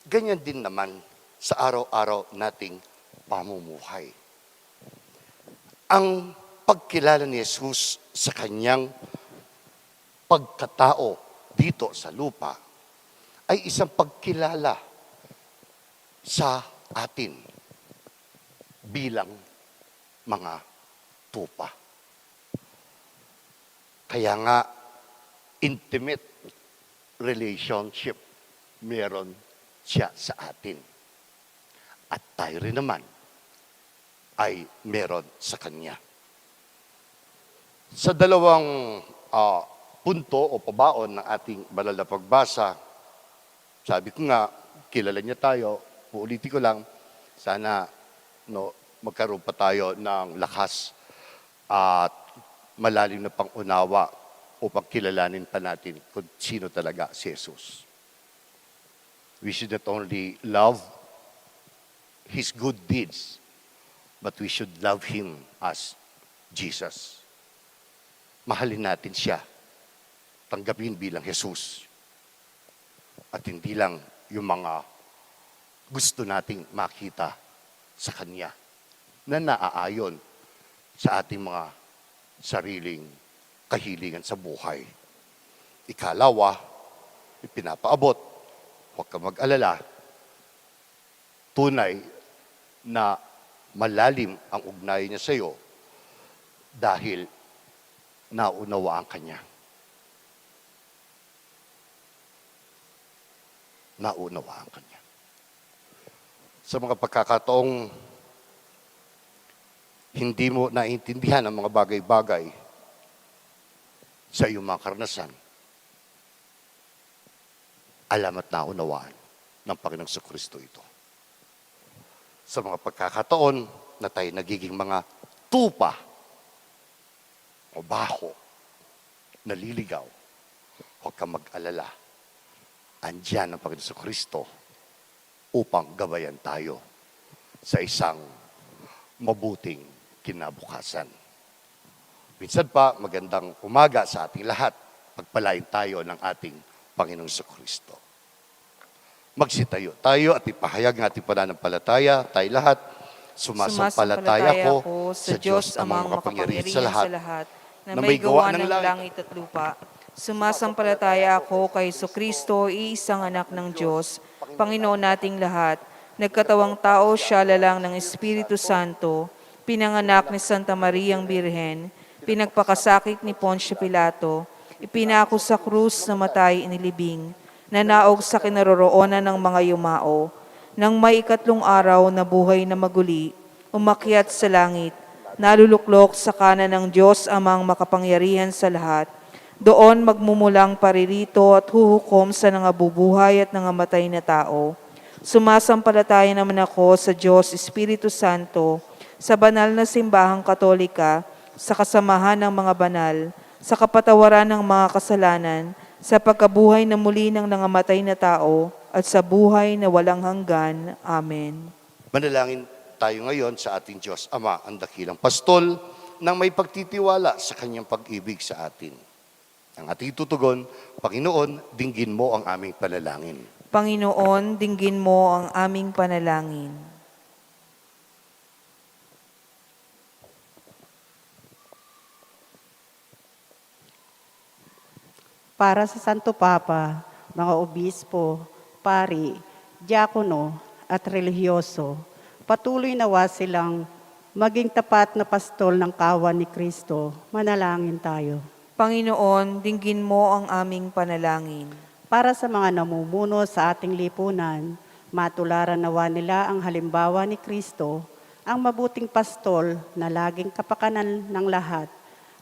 ganyan din naman sa araw-araw nating pamumuhay. Ang pagkilala ni Jesus sa kanyang pagkatao dito sa lupa ay isang pagkilala sa atin bilang mga tupa. Kaya nga, intimate relationship meron siya sa atin. At tayo rin naman ay meron sa Kanya. Sa dalawang punto o pabaon ng ating banal na pagbasa, sabi ko nga, kilala niya tayo, uulitin ko lang, sana magkaroon pa tayo ng lakas at malalim na pangunawa upang kilalanin pa natin kung sino talaga si Jesus. We should not only love His good deeds, but we should love Him as Jesus. Mahalin natin siya. Tanggapin bilang Jesus. At hindi lang yung mga gusto nating makita sa Kanya na naaayon sa ating mga sariling kahilingan sa buhay. Ikalawa, ipinapaabot, huwag ka mag-alala, tunay na malalim ang ugnayan niya sa iyo dahil naunawaan ka niya. Naunawaan ka niya. Sa mga pagkakataong hindi mo naiintindihan ang mga bagay-bagay sa iyong mga karanasan, alam at naunawaan ng Panginoong Kristo ito. Sa mga pagkakataon na tayo nagiging mga tupa o baho, naliligaw, huwag kang mag-alala. Andiyan ang Panginoong Kristo upang gabayan tayo sa isang mabuting kinabukasan. Minsan pa, magandang umaga sa ating lahat. Pagpalain tayo ng ating Panginoong Kristo. Magsitayo tayo at ipahayag ng ating pananampalataya. Tayo lahat, sumasampalataya ko sa Diyos amang makapangyarihan sa lahat, na may gawa ng langit at lupa. Sumasampalataya ako kay Kristo, iisang anak ng Diyos, Panginoon nating lahat. Nagkatawang tao siya lalang ng Espiritu Santo, pinanganak ni Santa Mariang Birhen, pinagpakasakit ni Poncio Pilato, ipinako sa krus na matay inilibing, nanaog sa kinaroroonan ng mga yumao, nang may ikatlong araw na buhay na maguli, umakyat sa langit, naluluklok sa kanan ng Diyos amang makapangyarihan sa lahat. Doon magmumulang paririto at huhukom sa nangabubuhay at nangamatay na tao. Sumasampalataya naman ako sa Diyos Espiritu Santo, sa banal na simbahang katolika, sa kasamahan ng mga banal, sa kapatawaran ng mga kasalanan, sa pagkabuhay na muli ng nangamatay na tao, at sa buhay na walang hanggan. Amen. Manalangin tayo ngayon sa ating Diyos Ama, ang dakilang pastol, nang may pagtitiwala sa kanyang pag-ibig sa atin. Ang ating tutugon, Panginoon, dinggin mo ang aming panalangin. Panginoon, dinggin mo ang aming panalangin. Para sa Santo Papa, mga obispo, pari, diakono at relihiyoso, patuloy nawa silang maging tapat na pastol ng kawan ni Kristo. Manalangin tayo. Panginoon, dinggin mo ang aming panalangin. Para sa mga namumuno sa ating lipunan, matularan nawa nila ang halimbawa ni Kristo, ang mabuting pastol na laging kapakanan ng lahat,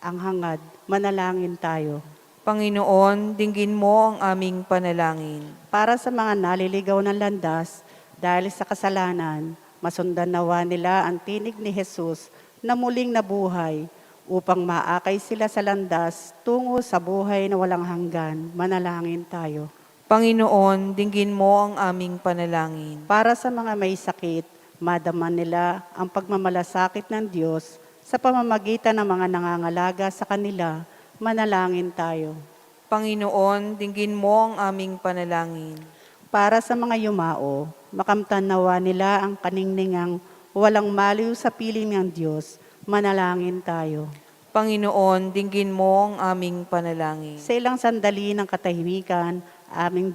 ang hangad. Manalangin tayo. Panginoon, dinggin mo ang aming panalangin. Para sa mga naliligaw ng landas dahil sa kasalanan, masundan nawa nila ang tinig ni Jesus na muling nabuhay upang maakay sila sa landas tungo sa buhay na walang hanggan. Manalangin tayo. Panginoon, dinggin mo ang aming panalangin. Para sa mga may sakit, madama nila ang pagmamalasakit ng Diyos sa pamamagitan ng mga nangangalaga sa kanila. Manalangin tayo. Panginoon, dinggin mo ang aming panalangin. Para sa mga yumao, makamtan nawa nila ang kaningningang walang maliw sa piling ng Diyos. Manalangin tayo. Panginoon, dinggin mo ang aming panalangin. Sa ilang sandali ng katahimikan, aming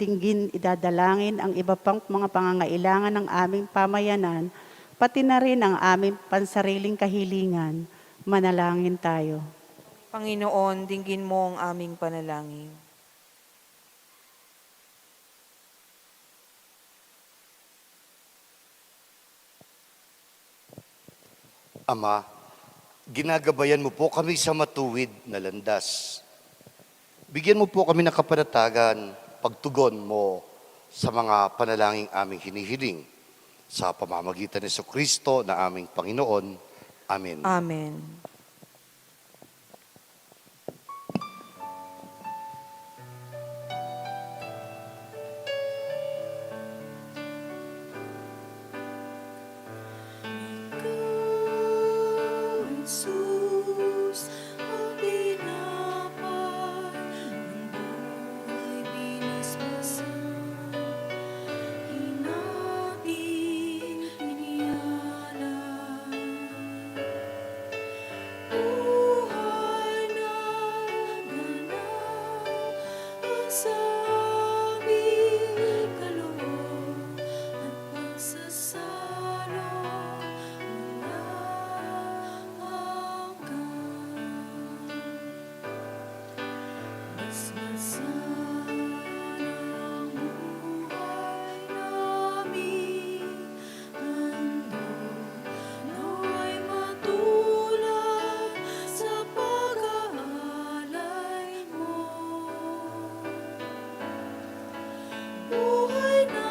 dinggin idadalangin ang iba pang mga pangangailangan ng aming pamayanan, pati na rin ang aming pansariling kahilingan. Manalangin tayo. Panginoon, dinggin mo ang aming panalangin. Ama, ginagabayan mo po kami sa matuwid na landas. Bigyan mo po kami ng kapanatagan, pagtugon mo sa mga panalangin aming hinihiling. Sa pamamagitan ni Kristo na aming Panginoon. Amen. Amen. Jesus, ang pinapay ng buhay binasbasan, hinati inialay. Buhay na ganap ang sabing kaloob at pagsasalo mula buhay na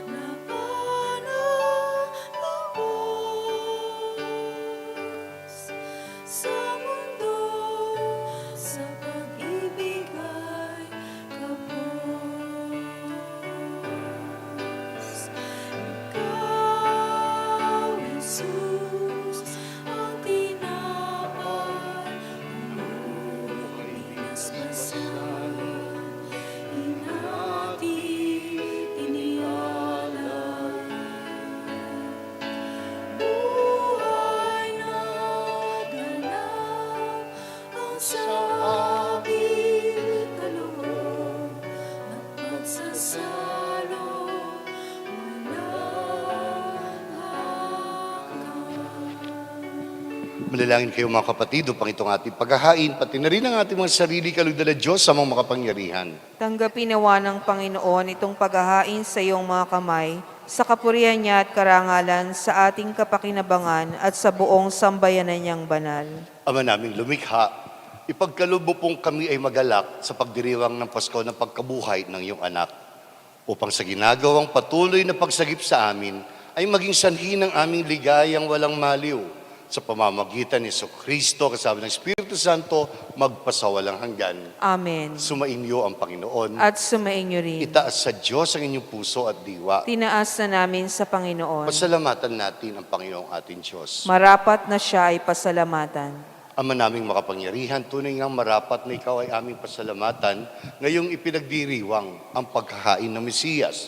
labanan ng Diyos sa mundo, sa pag-ibig ay kapos. Ikaw, Jesus, ang tinapay ng buhay binasbasan, hinati inialay. Buhay na ganap ang sabing kaloob at pagsasalo walang hanggan. Manalangin kayo mga kapatid upang itong ating paghahain, pati na rin ang ating mga sarili kalugdan na Diyos sa mga makapangyarihan. Tanggapin nawa ng Panginoon itong paghahain sa iyong mga kamay, sa kapurihan niya at karangalan, sa ating kapakinabangan at sa buong sambayanan niyang banal. Ama naming lumikha, ipagkaloob mo pong kami ay magalak sa pagdiriwang ng Pasko ng pagkabuhay ng iyong anak, upang sa ginagawang patuloy na pagsagip sa amin ay maging sanhi ng aming ligayang walang maliw sa pamamagitan ni Kristo kasama ng Espiritu Santo magpasawalang hanggan. Amen. Sumainyo ang Panginoon. At sumainyo rin. Itaas sa Diyos ang inyong puso at diwa. Tinaas na namin sa Panginoon. Pasalamatan natin ang Panginoong ating Diyos. Marapat na siya ay pasalamatan. Ama naming makapangyarihan, tunay ngang marapat na ikaw ay aming pasalamatan ngayong ipinagdiriwang ang paghahain ng Mesiyas,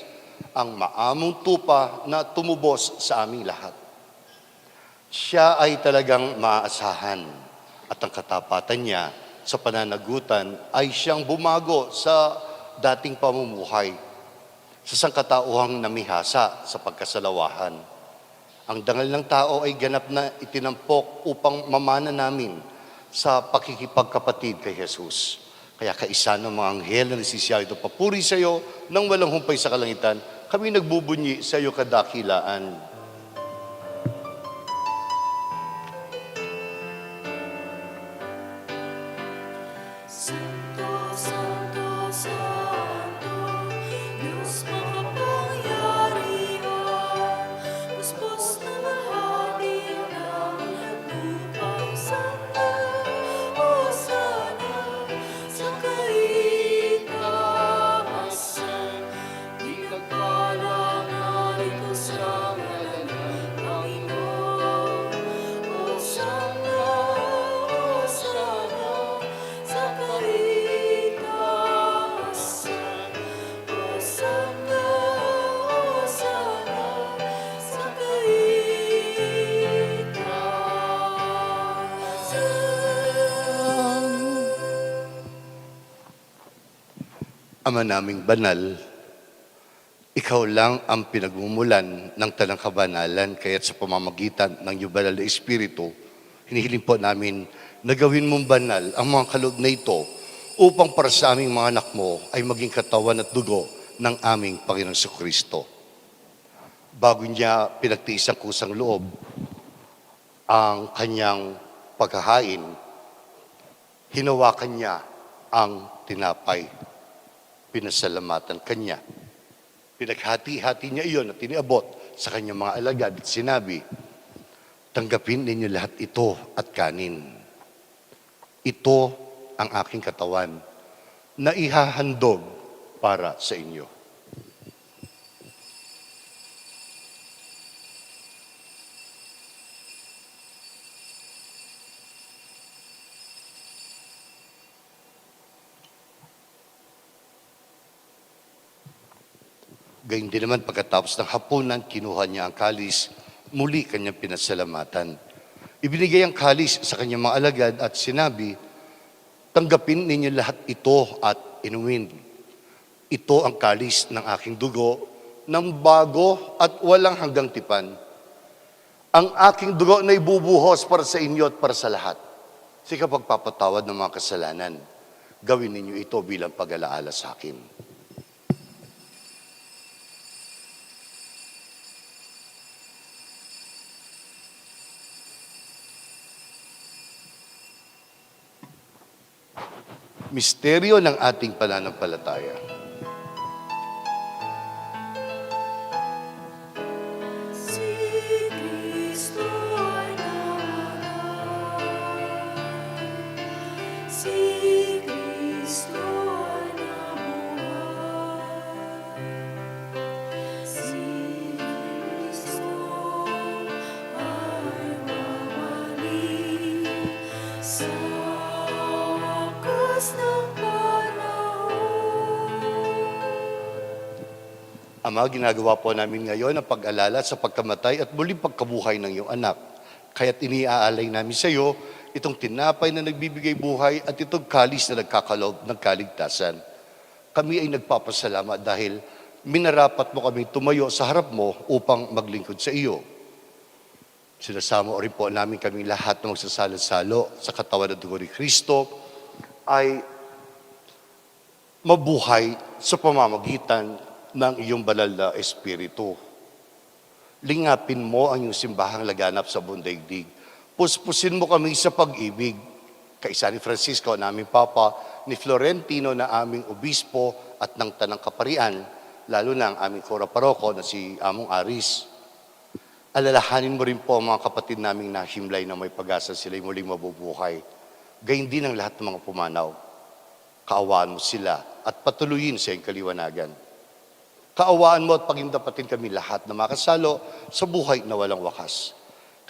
ang maamong tupa na tumubos sa aming lahat. Siya ay talagang maaasahan at ang katapatan niya sa pananagutan ay siyang bumago sa dating pamumuhay sa sangkatauhang namihasa sa pagkasalawahan. Ang dangal ng tao ay ganap na itinampok upang mamana namin sa pakikipagkapatid kay Jesus. Kaya kaisa ng mga anghel na nagsisiyaw ito, papuri sa iyo nang walang humpay sa kalangitan, kami nagbubunyi sa iyo kadakilaan. Santo, Santo, Santo, Diyos makapangyarihan, puspos na mahati ang Ama naming banal, ikaw lang ang pinagmumulan ng tanang kabanalan, kaya't sa pamamagitan ng iyong banal na Espiritu, hinihiling po namin na gawin mong banal ang mga kaloob na ito upang para sa aming mga anak mo ay maging katawan at dugo ng aming Panginoong Jesucristo. Bago niya pinagtiis ang kusang loob, ang kanyang paghahain, hinawakan niya ang tinapay. Pinasalamatan kanya. Pinaghati-hati niya iyon at tiniabot sa kanyang mga alagad at sinabi, tanggapin ninyo lahat ito at kanin. Ito ang aking katawan na ihahandog para sa inyo. Gayun din naman pagkatapos ng hapunan, kinuha niya ang kalis, muli kanyang pinasalamatan. Ibinigay ang kalis sa kanyang mga alagad at sinabi, tanggapin ninyo lahat ito at inumin. Ito ang kalis ng aking dugo, ng bago at walang hanggang tipan. Ang aking dugo na ibubuhos para sa inyo at para sa lahat. Sa kapagpapatawad ng mga kasalanan, gawin ninyo ito bilang pag-alaala sa akin. Misteryo ng ating pananampalataya. Si Kristo ay namatay. Si Kristo ay nabuhay. Si Kristo ay babalik sa wakas ng panahon. Ama, ginagawa po namin ngayon ang pag-alala sa pagkamatay at muling pagkabuhay ng iyong anak. Kaya't iniaalay namin sa iyo itong tinapay na nagbibigay buhay at itong kalis na nagkakaloob ng kaligtasan. Kami ay nagpapasalamat dahil minarapat mo kami tumayo sa harap mo upang maglingkod sa iyo. Sinasamo rin po namin kaming lahat na magsasalo-salo sa katawan at dugo ni Kristo ay mabuhay sa pamamagitan ng iyong banal na Espiritu. Lingapin mo ang iyong simbahang laganap sa buong daigdig. Puspusin mo kami sa pag-ibig. Kaisa ni Francisco, naming Papa, ni Florentino na aming obispo at ng Tanang Kaparian, lalo na ang aming kora paroko na si Among Aris. Alalahanin mo rin po ang mga kapatid naming nahimlay na may pag-asa sila'y muling mabubuhay. Gayun din ang lahat ng mga pumanaw. Kaawaan mo sila at patuloyin sa iyong kaliwanagan. Kaawaan mo at pagindapatin kami lahat na makasalo sa buhay na walang wakas.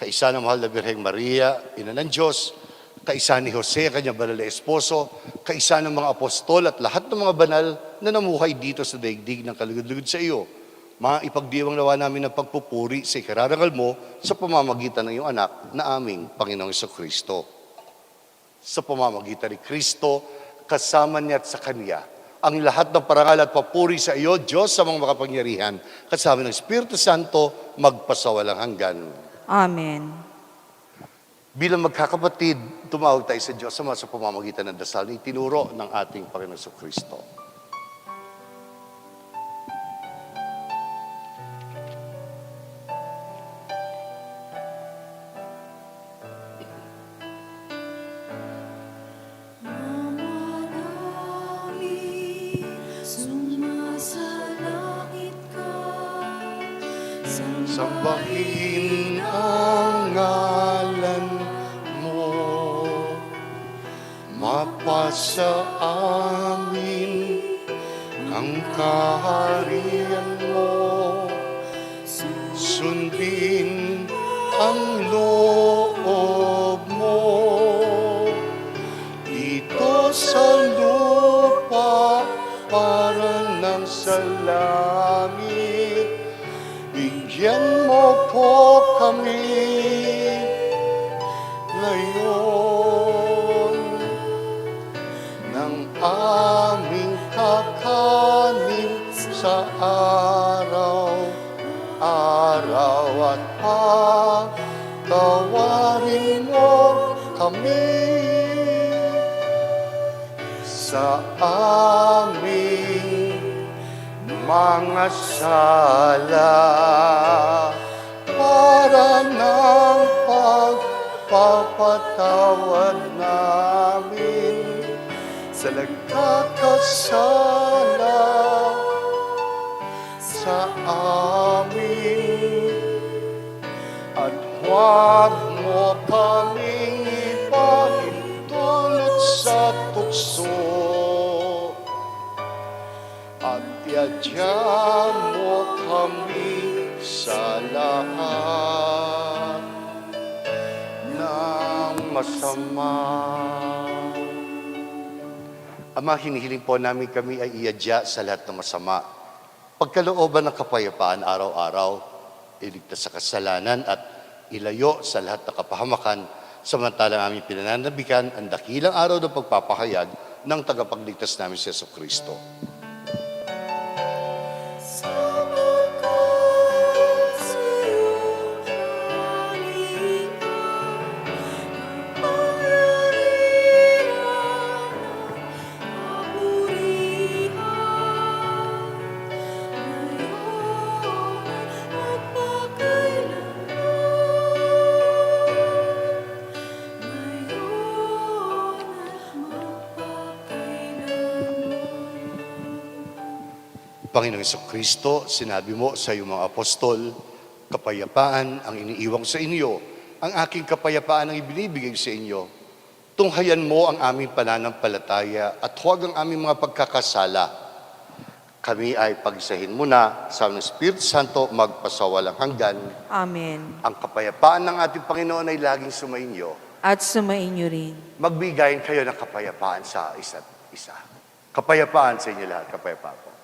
Kaisa ng mahal na Birheng Maria, Ina ng Diyos, kaisa ni Jose, kanyang banal na esposo, kaisa ng mga apostol at lahat ng mga banal na namuhay dito sa daigdig ng kalugod-lugod sa iyo. Maipagdiwang nawa namin ang pagpupuri sa ikararangal mo sa pamamagitan ng iyong anak na aming Panginoong Jesucristo. Sa pamamagitan ni Kristo, kasama niya at sa Kanya, ang lahat ng parangal at papuri sa iyo, Diyos sa mga makapangyarihan, kasama ng Espiritu Santo, magpasawalang hanggan. Amen. Bilang magkakapatid, tumawag tayo sa Diyos sa pamamagitan ng dasal na itinuro ng ating Panginoong Jesucristo. Sumasalangit ka, Sambahin ang ngalan mo, mapasa amin ang kaharian mo, sundin ang loob mo, dito sa lupa para ng sa langit. Bigyan mo po kami ngayon ng aming kakayahan. amin sa aming mga sala para ng pagpapatawad namin sa nagkakasala sa amin. At huwag mo kaming ipahintulot sa tukso, at iadya mo kami sa lahat ng masama. Ama, hinihiling po namin kami ay iadya sa lahat ng masama. Pagkalooban ng kapayapaan araw-araw, iligtas sa kasalanan at ilayo sa lahat ng kapahamakan, samantalang aming pinananabikan ang dakilang araw ng pagpapahayag ng tagapagligtas namin si Jesucristo. Panginoong Jesucristo, sinabi mo sa iyong mga apostol, kapayapaan ang iniiwang sa inyo, ang aking kapayapaan ang ibinibigay sa inyo. Tunghayan mo ang aming pananampalataya at huwag ang aming mga pagkakasala. Kami ay pagsahin muna sa Espiritu Santo magpasawalang hanggan. Amen. Ang kapayapaan ng ating Panginoon ay laging sumainyo. At sumainyo rin. Magbigayin kayo ng kapayapaan sa isa't isa. Kapayapaan sa inyo lahat, kapayapaan po.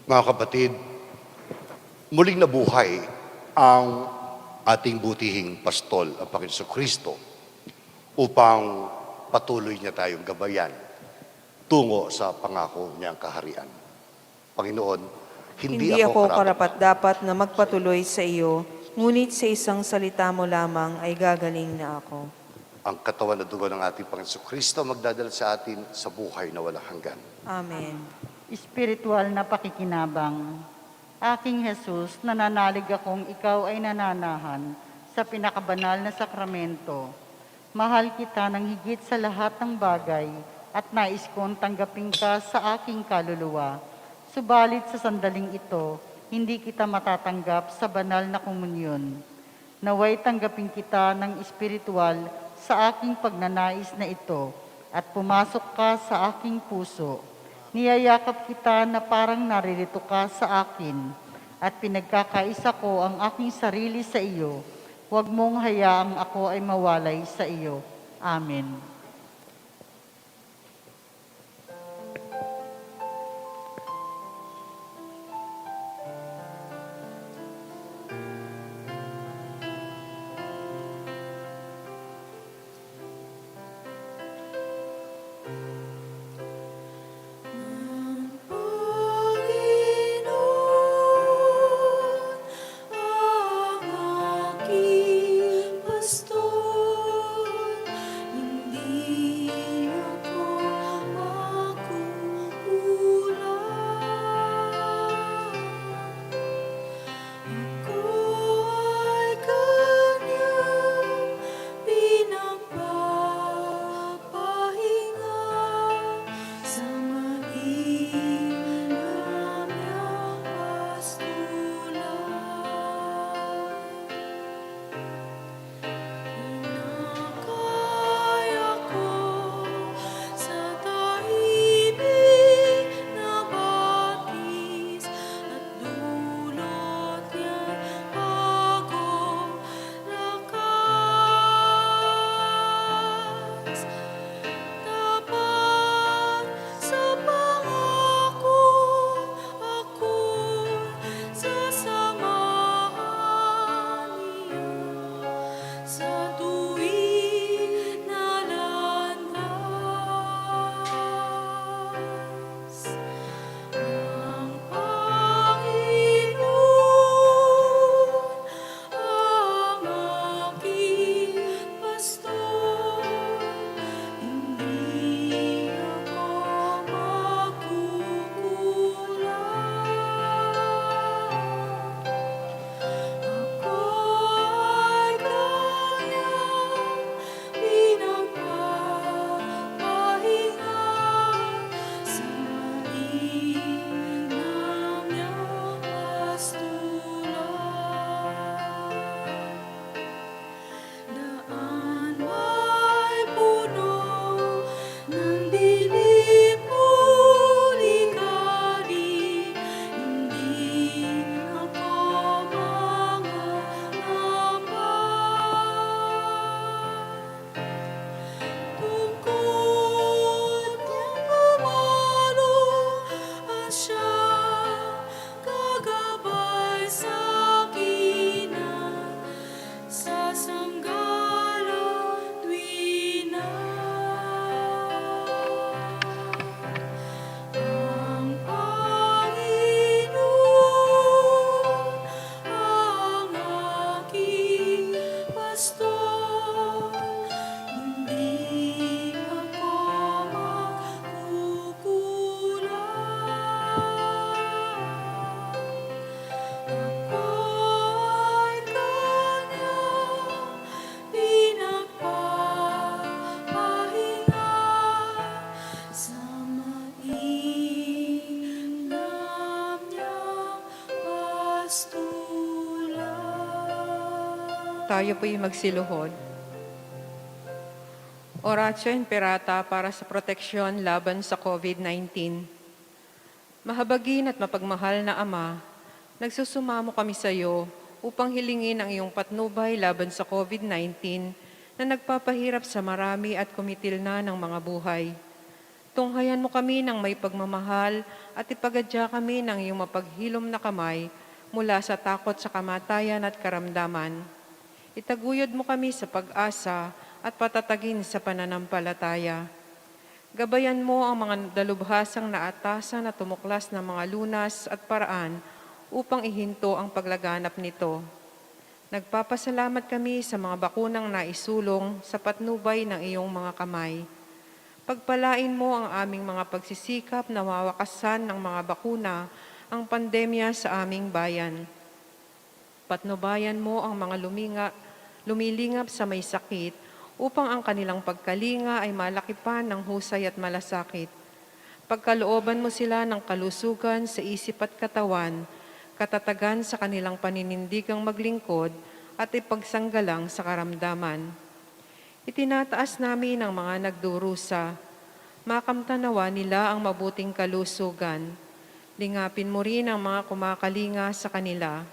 Mga kapatid, muling nabuhay ang ating butihing pastol, ang Panginoon Jesucristo, upang patuloy niya tayong gabayan tungo sa pangako niyang kaharian. Panginoon, hindi ako karapat-dapat na magpatuloy sa iyo, ngunit sa isang salita mo lamang ay gagaling na ako. Ang katawan at dugo ng ating Panginoon Jesucristo magdadala sa atin sa buhay na walang hanggan. Amen. Espiritual na pakikinabang. Aking Jesus, nananalig akong ikaw ay nananahan sa pinakabanal na sakramento. Mahal kita ng higit sa lahat ng bagay at nais kong tanggapin ka sa aking kaluluwa. Subalit sa sandaling ito, hindi kita matatanggap sa banal na komunyon. Naway tanggapin kita ng espiritual sa aking pagnanais na ito at pumasok ka sa aking puso. Niyayakap kita na parang naririto ka sa akin at pinagkakaisa ko ang aking sarili sa iyo. Huwag mong hayaang ako ay mawalay sa iyo. Amen. Panginoon, ang aking pastol, hindi Tayo po'y magsiluhod. Oratio Imperata para sa proteksyon laban sa COVID-19. Mahabagin at mapagmahal na Ama, nagsusumamo kami sa iyo upang hilingin ang iyong patnubay laban sa COVID-19 na nagpapahirap sa marami at kumitil na ng mga buhay. Tunghayan mo kami ng may pagmamahal at ipagadya kami ng iyong mapaghilom na kamay mula sa takot sa kamatayan at karamdaman. Itaguyod mo kami sa pag-asa at patatagin sa pananampalataya. Gabayan mo ang mga dalubhasang naatasan na tumuklas ng mga lunas at paraan upang ihinto ang paglaganap nito. Nagpapasalamat kami sa mga bakunang naisulong sa patnubay ng iyong mga kamay. Pagpalain mo ang aming mga pagsisikap na mawakasan ng mga bakuna ang pandemya sa aming bayan. Patnubayan mo ang mga lumilingap sa may sakit upang ang kanilang pagkalinga ay malakipan ng husay at malasakit. Pagkalooban mo sila ng kalusugan sa isip at katawan, katatagan sa kanilang paninindigang maglingkod at ipagsanggalang sa karamdaman. Itinataas namin ang mga nagdurusa. Makamtanawa nila ang mabuting kalusugan. Lingapin mo rin ang mga kumakalinga sa kanila.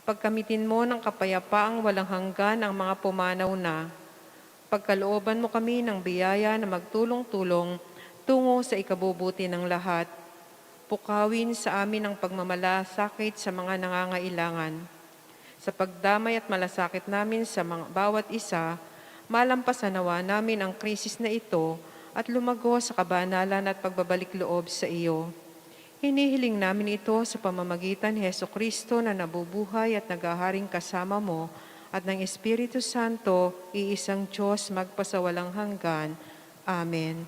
Pagkamitin mo ng kapayapaang walang hanggan ang mga pumanaw na. Pagkalooban mo kami ng biyaya na magtulong-tulong tungo sa ikabubuti ng lahat. Pukawin sa amin ang pagmamalasakit sa mga nangangailangan. Sa pagdamay at malasakit namin sa bawat isa, malampasan nawa namin ang krisis na ito at lumago sa kabanalan at pagbabalik loob sa iyo. Hinihiling namin ito sa pamamagitan ni Jesucristo na nabubuhay at naghaharing kasama mo at ng Espiritu Santo, iisang Diyos magpasawalang hanggan. Amen.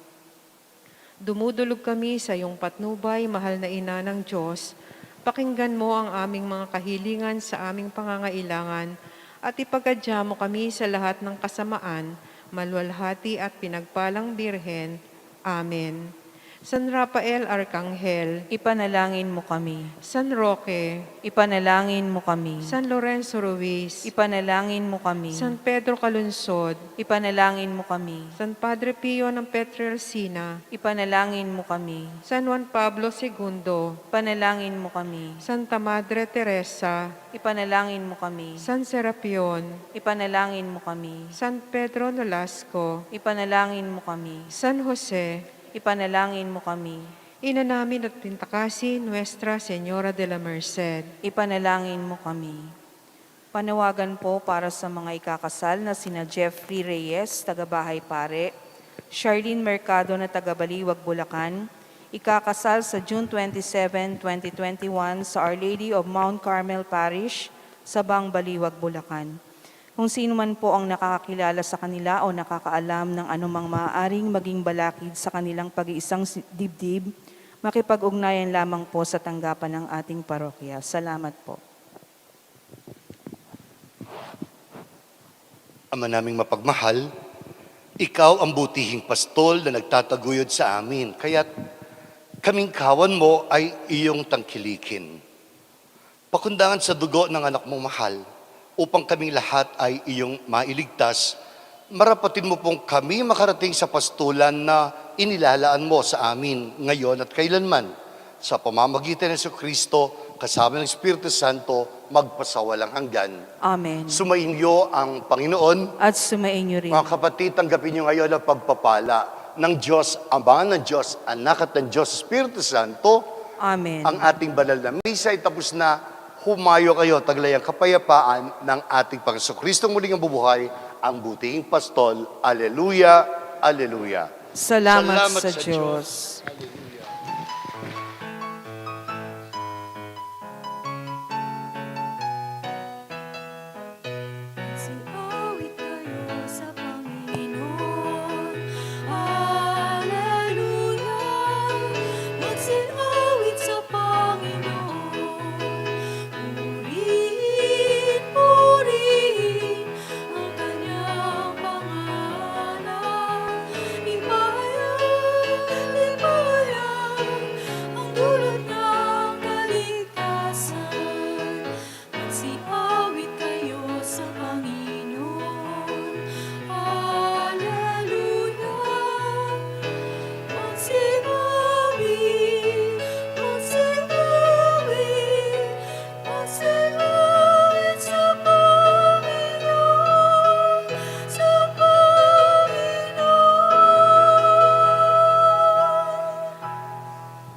Dumudulog kami sa iyong patnubay, mahal na Ina ng Diyos. Pakinggan mo ang aming mga kahilingan sa aming pangangailangan at ipagadya mo kami sa lahat ng kasamaan, malwalhati at pinagpalang Birhen. Amen. San Rafael Arcangel, Ipanalangin mo kami. San Roque, Ipanalangin mo kami. San Lorenzo Ruiz, Ipanalangin mo kami. San Pedro Calunsod, Ipanalangin mo kami. San Padre Pio ng Pietrelcina, Ipanalangin mo kami. San Juan Pablo II, Ipanalangin mo kami. Santa Madre Teresa, Ipanalangin mo kami. San Serapion, Ipanalangin mo kami. San Pedro Nolasco, Ipanalangin mo kami. San Jose, Ipanalangin mo kami. Ina namin at pintakasin, Nuestra, Señora de la Merced. Ipanalangin mo kami. Panawagan po para sa mga ikakasal na sina Jeffrey Reyes, taga Bahay, Pare, Charlene Mercado na taga Baliwag, Bulacan, ikakasal sa June 27, 2021 sa Our Lady of Mount Carmel Parish, Sabang, Baliwag, Bulacan. Kung sino man po ang nakakakilala sa kanila o nakakaalam ng anumang maaaring maging balakid sa kanilang pag-iisang dibdib, makipag-ugnayan lamang po sa tanggapan ng ating parokya. Salamat po. Ama naming mapagmahal, ikaw ang butihing pastol na nagtataguyod sa amin, kaya't kaming kawan mo ay iyong tangkilikin. Pakundangan sa dugo ng anak mong mahal, upang kaming lahat ay iyong mailigtas, marapatin mo pong kami makarating sa pastulan na inilalaan mo sa amin ngayon at kailanman. Sa pamamagitan ng Kristo, kasama ng Espiritu Santo, magpasawalang hanggan. Amen. Sumainyo ang Panginoon. At sumainyo rin. Mga kapatid, tanggapin niyo ngayon ang pagpapala ng Diyos Ama, ng Diyos Anak at ng Diyos Espiritu Santo. Amen. Ang ating banal na misa ay tapos na. Humayo kayo, taglay ang kapayapaan ng ating Panginoong muling ang bubuhay, ang Buting Pastol. Aleluya, aleluya. Salamat sa Diyos.